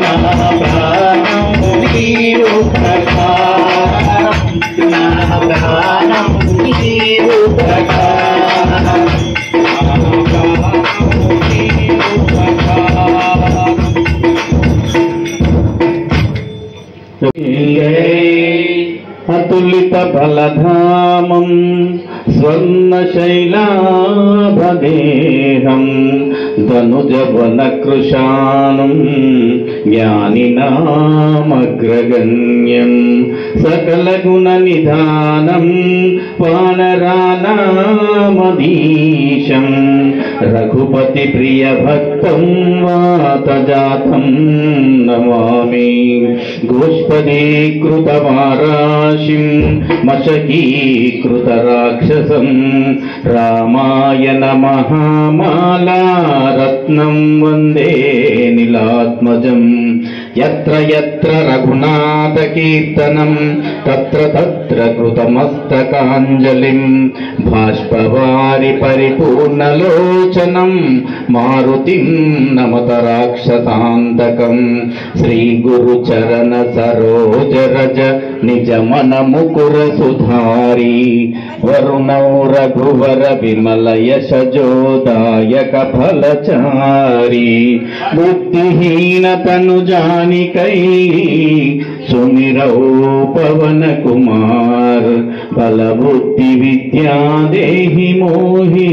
నా ప్రాణము నీవు ప్రకారం నా ప్రాణము నీవు ప్రకారం అతులిత బలధామం స్వర్ణశైలాభదేహం ధనుజవనకృశానం జ్ఞానినామగ్రగణ్యం సకలగుణనిధానం వానరానామధీశం రఘుపతి ప్రియభక్తం వాతజాతం నమామి గోష్పదీకృతమారాశిం మశకీకృతరాక్షసం రామాయణ మహామాలారత్నం వందే నీలాత్మజం యత్ర యత్ర రఘునాథకీర్తనం తత్ర తత్ర కృతమస్తకాంజలిం బాష్పవారి పరిపూర్ణలోచనం మారుతిం నమత రాక్షసాంతకం శ్రీ గురుచరణ సరోజరజ నిజ మన ముకుర సుధారి వరుణౌ రఘువర విమల యశజోదాయక ఫలచారి బుద్ధిహీన తను జానికై సుమిరౌ పవన కుమార్ బల బుద్ధి విద్యా దేహి మోహి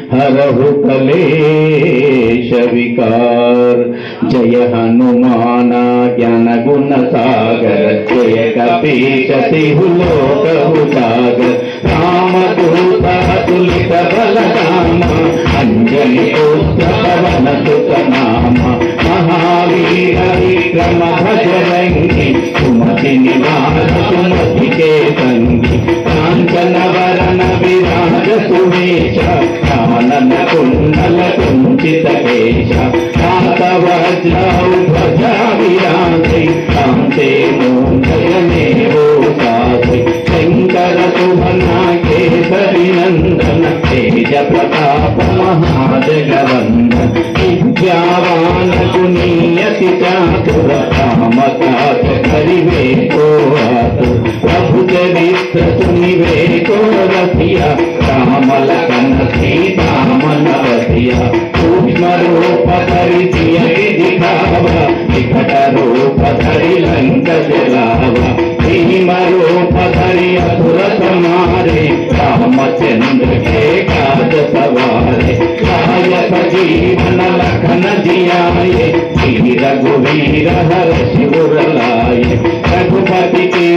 हरहु कलेश विकार जय हनुमान ज्ञान गुण सागर जय कपीश तिहु लोक उजागर रामदूत तुलित बलराम अंजनी पुत्र पवन सुत नाम महावीर विक्रम भजरंगी सुमति निवास सुमति के संगी कांचन वरण विराज सुवेश कानन कुंडल कुंचित केश कांत वज्रौ ध्वजा विराजै कांते मोदयने रोषासै शंकर सुभना केसरी नंदन तेज प्रताप महाजगवंदन विद्यावान गुणीयति चातुर राम काज करिवे को आतुर प्रभु चरित्र सुनिवे को रसिया राम लखन सीता मन बसिया सूक्ष्म रूप धरि सिय दिखावा विकट रूप धरि लंक जलावा भीम रूप धरि वीर हर शिवरलाए रघुपति के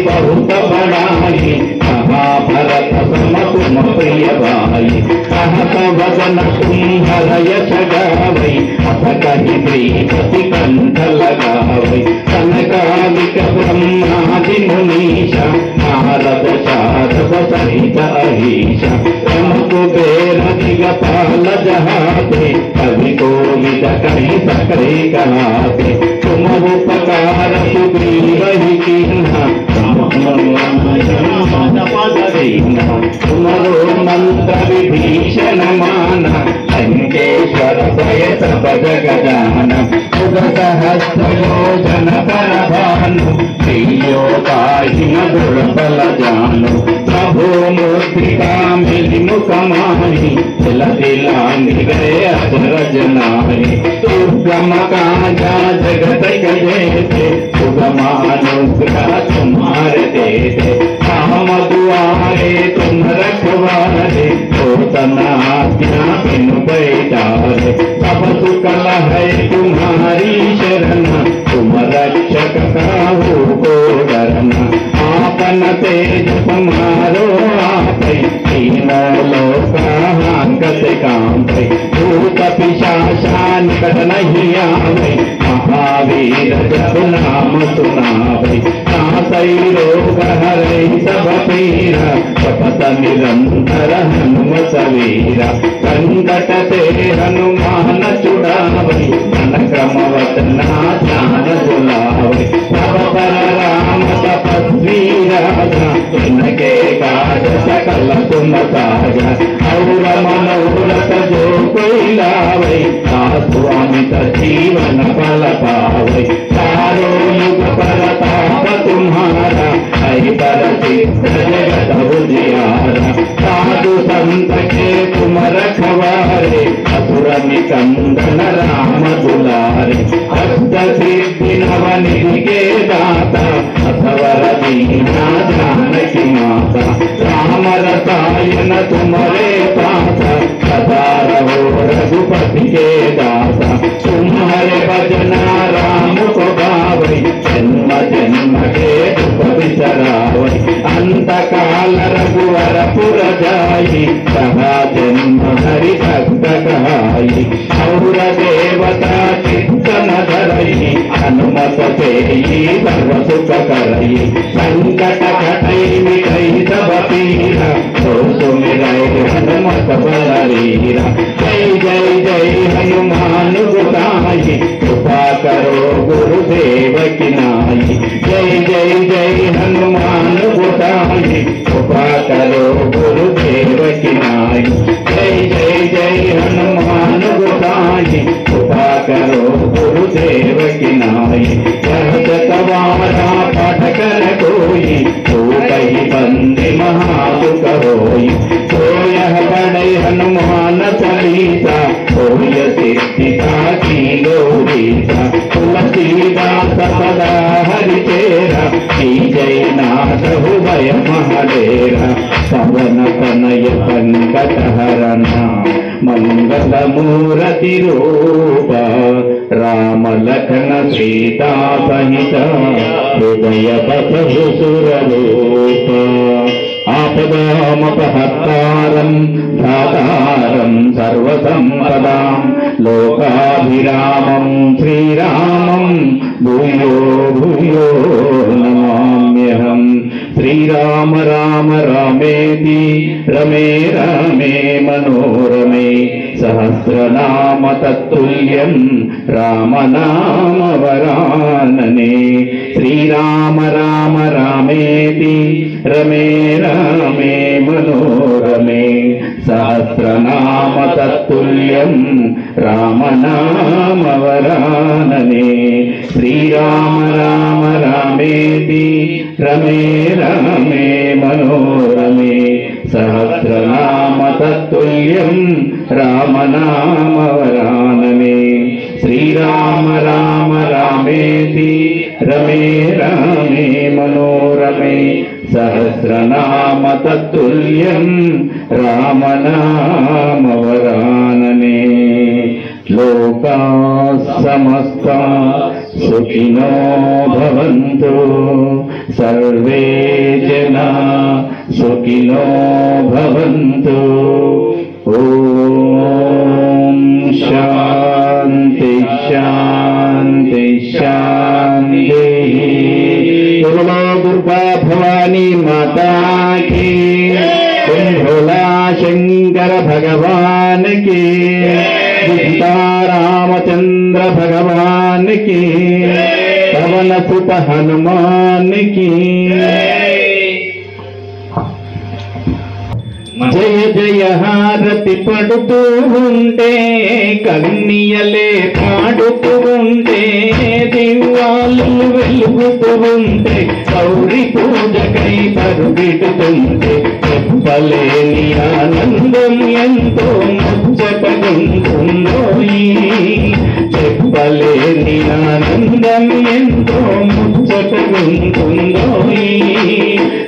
बहुत बड़ाई महाभरत सम तुम प्रिय भाई कहत वदन तुम हर यश गावै अथ कहि श्रीपति कंठ लगावै सनकादिक ब्रह्मादि मुनीषा नारद शारद सहित अहीशा ब्रह्म कुबेर दिगपाल जहाते कवि कोविद कहि सकरे कहाते तुम उपकार सुग्रीव ही कीन्हा तुमरो मंत्र विभीषण माना लंकेश्वर भय सब जगजान मुद सहस्र योजन कर भानु प्रियो ताहि न दुर्बल जानो प्रभु मुद्रिका मिलि मुख माहि तिल तिलांघि गए अचरज नाहि दुर्गम काजा जगत जेते सुगमानुग्रह तुम्हारे देते हम दुआरे तुम रखवारे होतना आज्ञा बिनु पैतारे सब सुकल है तुम्हारी शरण तुम रक्षक काहू को डरना आपन तेज तुम्हारो आपै तीनों लोक हांगत कांपै भूत पिशाचा निकट नहीं आवै महावीर जब नाम सुनावै नासै रोग हरै सब पीरा जपत निरंतर हनुमत वीरा संकट ते हनुमान छुड़ावै मन क्रम वचना ध्यान बुलावै तब पर राम तपस्वी राजा इनके काज सकल तुम साजा और मनोरथ जो कोई लावै सासु अमित जीवन फल पावै चारों युग परताप तुम्हारा है प्रसिद्ध जगत उजियारा साधु संत के तुम रखवारे असुर निकंदन राम दुलारे अष्ट सिद्धि नवनिधि के दाता असवर दीना जानकी माता राम रसायन तुम्हारे पासा सदा रहो रघुपति के दासा तुम्हारे भजना राम को गावै जन्म जन्म के दुख बिसरावै अंत काल रघुवर पुर जाई सदा जन्म हरि भक्त कहाई और देवता चित्तन धरई हनुमत सेई सर्व सुख करई संकट कटई मिटई सब पीरा तो सुमिरै हनुमत बलवीरा जय जय जय हनुमान गोसाई कृपा करो गुरुदेव की नाई जय जय जय हनुमान गोसाई कृपा करो गुरुदेव की नाई जय जय जय हनुमान गोसाई कृपा करो गुरुदेव की नाई तुम्हारा पाठ कर कोई तो कही बंदे महासुख होई तो यह बड़े हनुमान चालीसा होय सिद्धि की गौरीसा तुलसीदास सदा हरि तेरा की जय नाथ भय महडेरा पवन तनय संकट हरना मंगल मूर्ति रूप राम लखन सीता सहित हृदय बसहु सुररूप आपदामपहर्तारं धातारं सर्वसंपदां लोकाभिरामं श्रीरामं भूयो भूयो नमाम्यहम् श्रीराम राम रामेति रमे रामे मनोरमे सहस्रनाम तत्तुल्यं राम नाम वरानने श्रीराम राम रामेति रमे रामे मनोरमे सहस्रनाम तत्तुल्यं राम नाम वरानने श्रीराम राम रामेति रमे रामे मनोरमे सहस्रनाम तत्तुल्यं राम नाम वरानने श्रीराम राम रामेति रमे रामे मनोरमे सहस्रनाम तत्तुल्यं राम नाम वरानने లోకా సమస్తా సుఖినో భవంతు సర్వే జనా సుఖినో భవంతు. ఓం శాంతి శాంతి శాంతి. बोलो दुर्गा भवानी माता की, भोला शंकर भगवान की, सीता रामचंद्र भगवान की, पवन सुत हनुमान की. జయ జయ హారతి పడుతూ ఉంటే కన్నీయలే పాడుతూ ఉంటే దివ్వాలు వెలుగుతూ ఉంటే గౌరీ పూజకై పరుగెడుతుంటే చెప్పలేని ఆనందం ఎంతో ముచ్చటగుంటుందోయి. చెప్పలేని ఆనందం ఎంతో ముచ్చటగుంటుందోయి.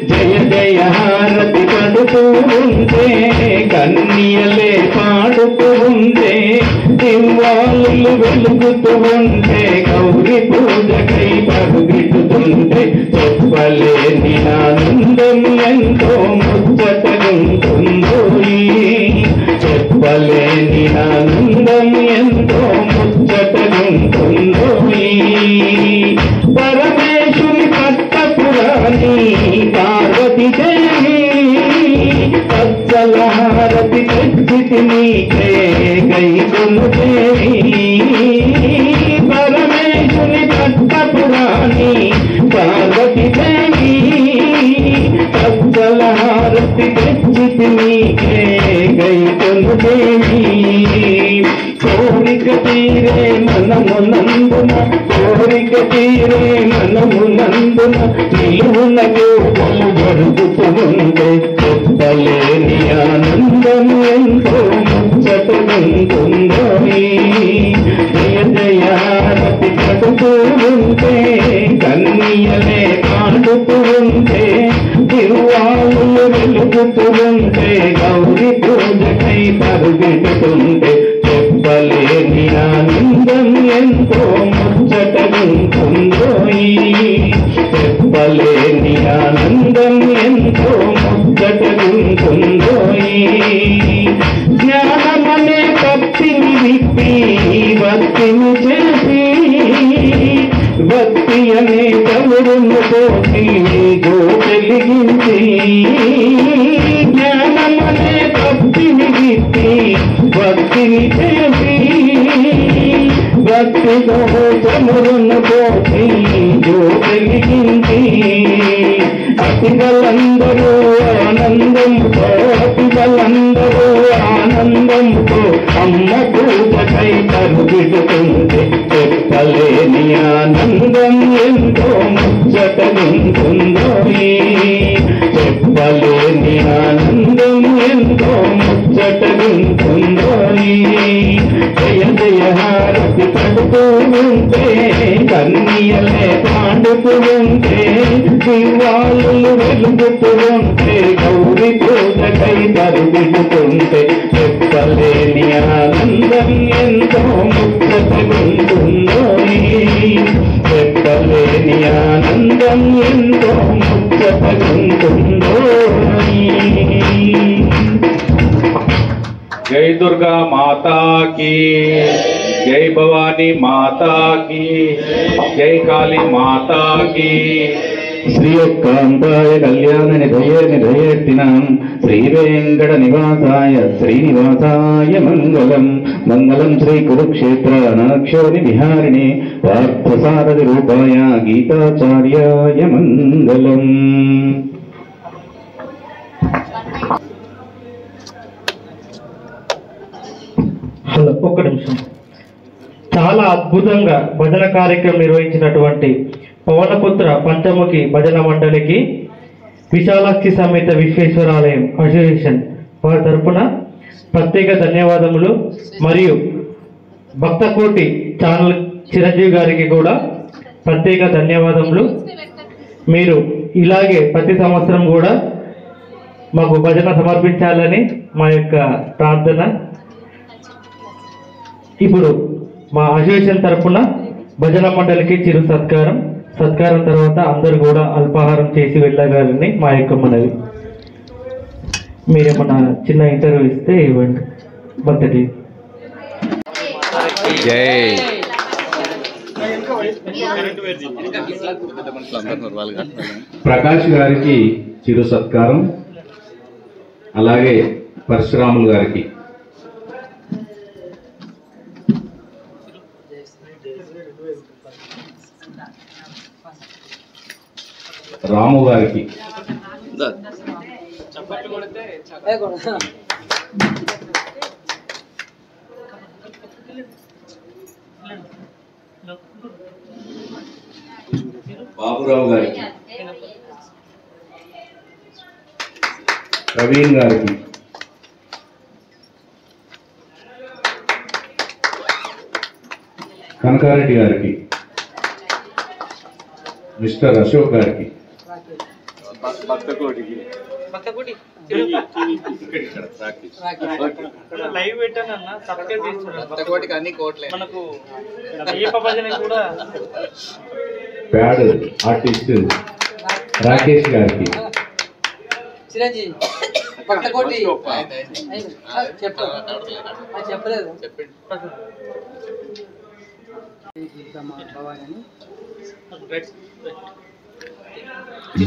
జయ జయ హారతి పడుతూ ఉంటే కన్నీయలే పాడుతూ ఉంటే దివ్వాలు వెలుగుతూ ఉంటే గౌరీ పూజకై పరుగెడుతుంటే చెప్పలేని ఆనందం ఎంతో ముచ్చటగుంటుందోయి. చెప్పలేని ఆనందం ఎంతో ముచ్చటగుంటుందోయి. పరమేశుని పట్టపురాణి పార్వతి దేవి పచ్చలహారతి తెచ్చితి నీకే గైకొను దేవి. పరమేశుని పట్టపురాణి పార్వతి దేవి పచ్చలహారతి తెచ్చితి నీకే గైకొను దేవి. కోరిక తీరే మనమునందున కోరిక తీరే మనమునందున నిలువున గోపము జరుగుతూ ఉంటే చెప్పలేని ఆనందం ఎంతో ముచ్చటగుంటుందోయి. జయ జయ హారతి పడుతూ ఉంటే కన్నీయలే పాడుతూ ఉంటే దివ్వాలు వెలుగుతూ ఉంటే గౌరీ పూజకై పరుగెడుతుంటే చెప్పలేని ఆనందం ఎంతో ముచ్చటగుంటుందోయి. చెప్పలేని ఆనందం ఎంతో ముచ్చటగుంటుందోయి. జ్ఞానమనే భక్తిని విప్పి భక్తిని చేసి భక్తి అనే కవుడును తోటి గోచెలిగించి. జ్ఞానమనే భక్తిని విప్పి భక్తిని చేసి భక్తితో చమురును పోసి జ్యోతిలిగించి. అతిగలందరూ ఆనందంతో అతిగలందరూ ఆనందంతో అమ్మ పూజకై పరుగెడుతుంటే చెప్పలేని ఆనందం ఎంతో ముచ్చటగుంటుందోయి. చెప్పలేని ఆనందం ఎంతో ముచ్చటగుంటుందోయి. జయ జయ హారతి పడుతూ ఉంటే కన్నీయలే పాడుతూ ఉంటే దివ్వాలు వెలుగుతూ ఉంటే గౌరీ పూజకై పరుగెడుతుంటే చెప్పలేని ఆనందం ఎంతో ముచ్చటగుంటుందోయి. చెప్పలేని ఆనందం ఎంతో ముచ్చటగుంటుందోయి. जय दुर्गा माता की, जय भवानी माता की, जय काली माता की. श्रीयकांताय कल्याण निधये निधयेर्तिनां श्रीवेंकट निवासाय श्रीनिवासाय मंगलम. मंगलम श्री कुरुक्षेत्र अनाक्षोनि विहारिणे पार्थसारथि रूपाय गीताचार्याय मंगलम. హలో, ఒక్క నిమిషం. చాలా అద్భుతంగా భజన కార్యక్రమం నిర్వహించినటువంటి పవనపుత్ర పంచముఖి భజన మండలికి విశాలాక్షి సమేత విశ్వేశ్వరాలయం అసోసియేషన్ వారి తరఫున ప్రత్యేక ధన్యవాదములు. మరియు భక్తకోటి ఛానల్ చిరంజీవి గారికి కూడా ప్రత్యేక ధన్యవాదములు. మీరు ఇలాగే ప్రతి సంవత్సరం కూడా మాకు భజన సమర్పించాలని మా యొక్క ప్రార్థన. ఇప్పుడు మా అసోసియేషన్ తరఫున భజన మండలికి చిరు సత్కారం తర్వాత అందరూ కూడా అల్పాహారం చేసి వెళ్ళగాలని మా యొక్క మనవి. మీరేమన్నా చిన్న ఇంటర్వ్యూ ఇస్తే ఇవ్వండి. భక్తి ప్రకాష్ గారికి చిరు సత్కారం, అలాగే పరశురాములు గారికి, రాము గారికి, బాబురావు గారికి, ప్రవీణ్ గారికి, కనకారెడ్డి గారికి, మిస్టర్ అశోక్ గారికి, ప్యాడ్ ఆర్టిస్ట్ రాకేష్ గారికి,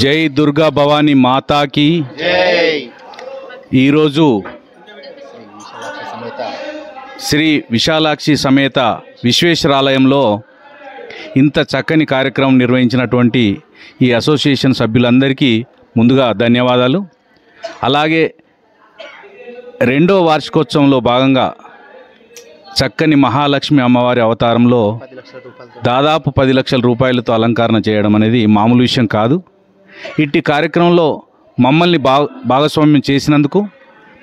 జై దుర్గా భవానీ మాతాకి ఈరోజు శ్రీ విశాలాక్షి సమేత విశ్వేశ్వరాలయంలో ఇంత చక్కని కార్యక్రమం నిర్వహించినటువంటి ఈ అసోసియేషన్ సభ్యులందరికీ ముందుగా ధన్యవాదాలు. అలాగే రెండో వార్షికోత్సవంలో భాగంగా చక్కని మహాలక్ష్మి అమ్మవారి అవతారంలో దాదాపు 10 లక్షల రూపాయలతో అలంకరణ చేయడం అనేది మామూలు విషయం కాదు. ఇట్టి కార్యక్రమంలో మమ్మల్ని భాగస్వామ్యం చేసినందుకు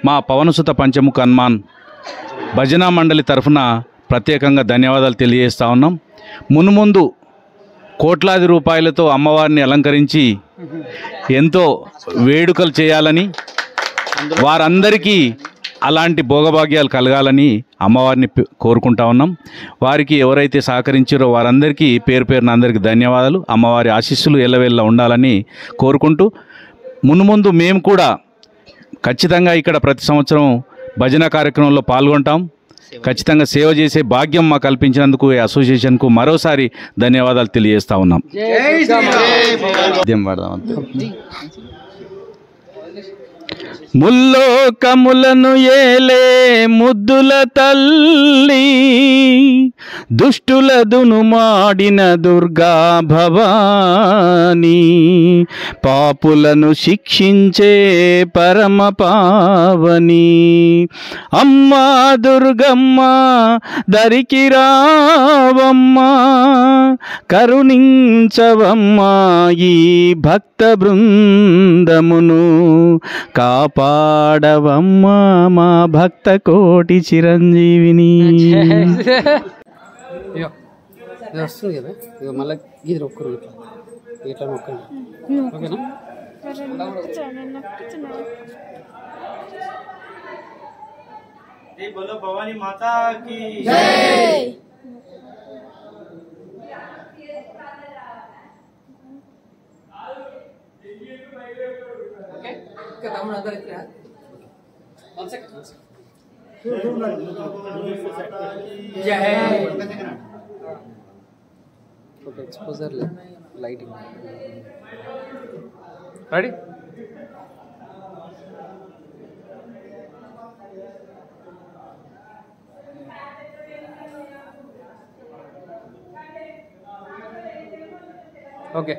మా పవనసుత పంచముఖ హనుమాన్ భజనా మండలి తరఫున ప్రత్యేకంగా ధన్యవాదాలు తెలియజేస్తూ ఉన్నాం. మున్ముందు కోట్లాది రూపాయలతో అమ్మవారిని అలంకరించి ఎంతో వేడుకలు చేయాలని, వారందరికీ అలాంటి భోగభాగ్యాలు కలగాలని అమ్మవారిని కోరుకుంటా ఉన్నాం. వారికి ఎవరైతే సహకరించారో వారందరికీ పేరు పేరున అందరికీ ధన్యవాదాలు. అమ్మవారి ఆశీస్సులు ఎల్లవెల్ల ఉండాలని కోరుకుంటూ మున్ముందు మేము కూడా ఖచ్చితంగా ఇక్కడ ప్రతి సంవత్సరం భజన కార్యక్రమంలో పాల్గొంటాం. ఖచ్చితంగా సేవ చేసే భాగ్యం మాకు కల్పించినందుకు ఈ అసోసియేషన్కు మరోసారి ధన్యవాదాలు తెలియజేస్తా ఉన్నాం. ముల్లోకములను ఏలే ముద్దుల తల్లి, దుష్టులదును మాడిన దుర్గా భవానీ, పాపులను శిక్షించే పరమ పావని అమ్మా దుర్గమ్మ దరికి రావమ్మా, కరుణించవమ్మా ఈ భక్త బృందమును, కాపాడవమ్మా మా భక్త కోటి చిరంజీవిని. వస్తుంది కదా ఇక మళ్ళీ గీది ఒక్కరు ఇట్లా మొక్కండి. ఓకేనా? बोलो भवानी माता की एक्सपोजर लाइटिंग రెడీ ఓకే.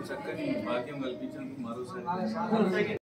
చక్కని భాగ్యం కల్పించినందుకు మరోసారి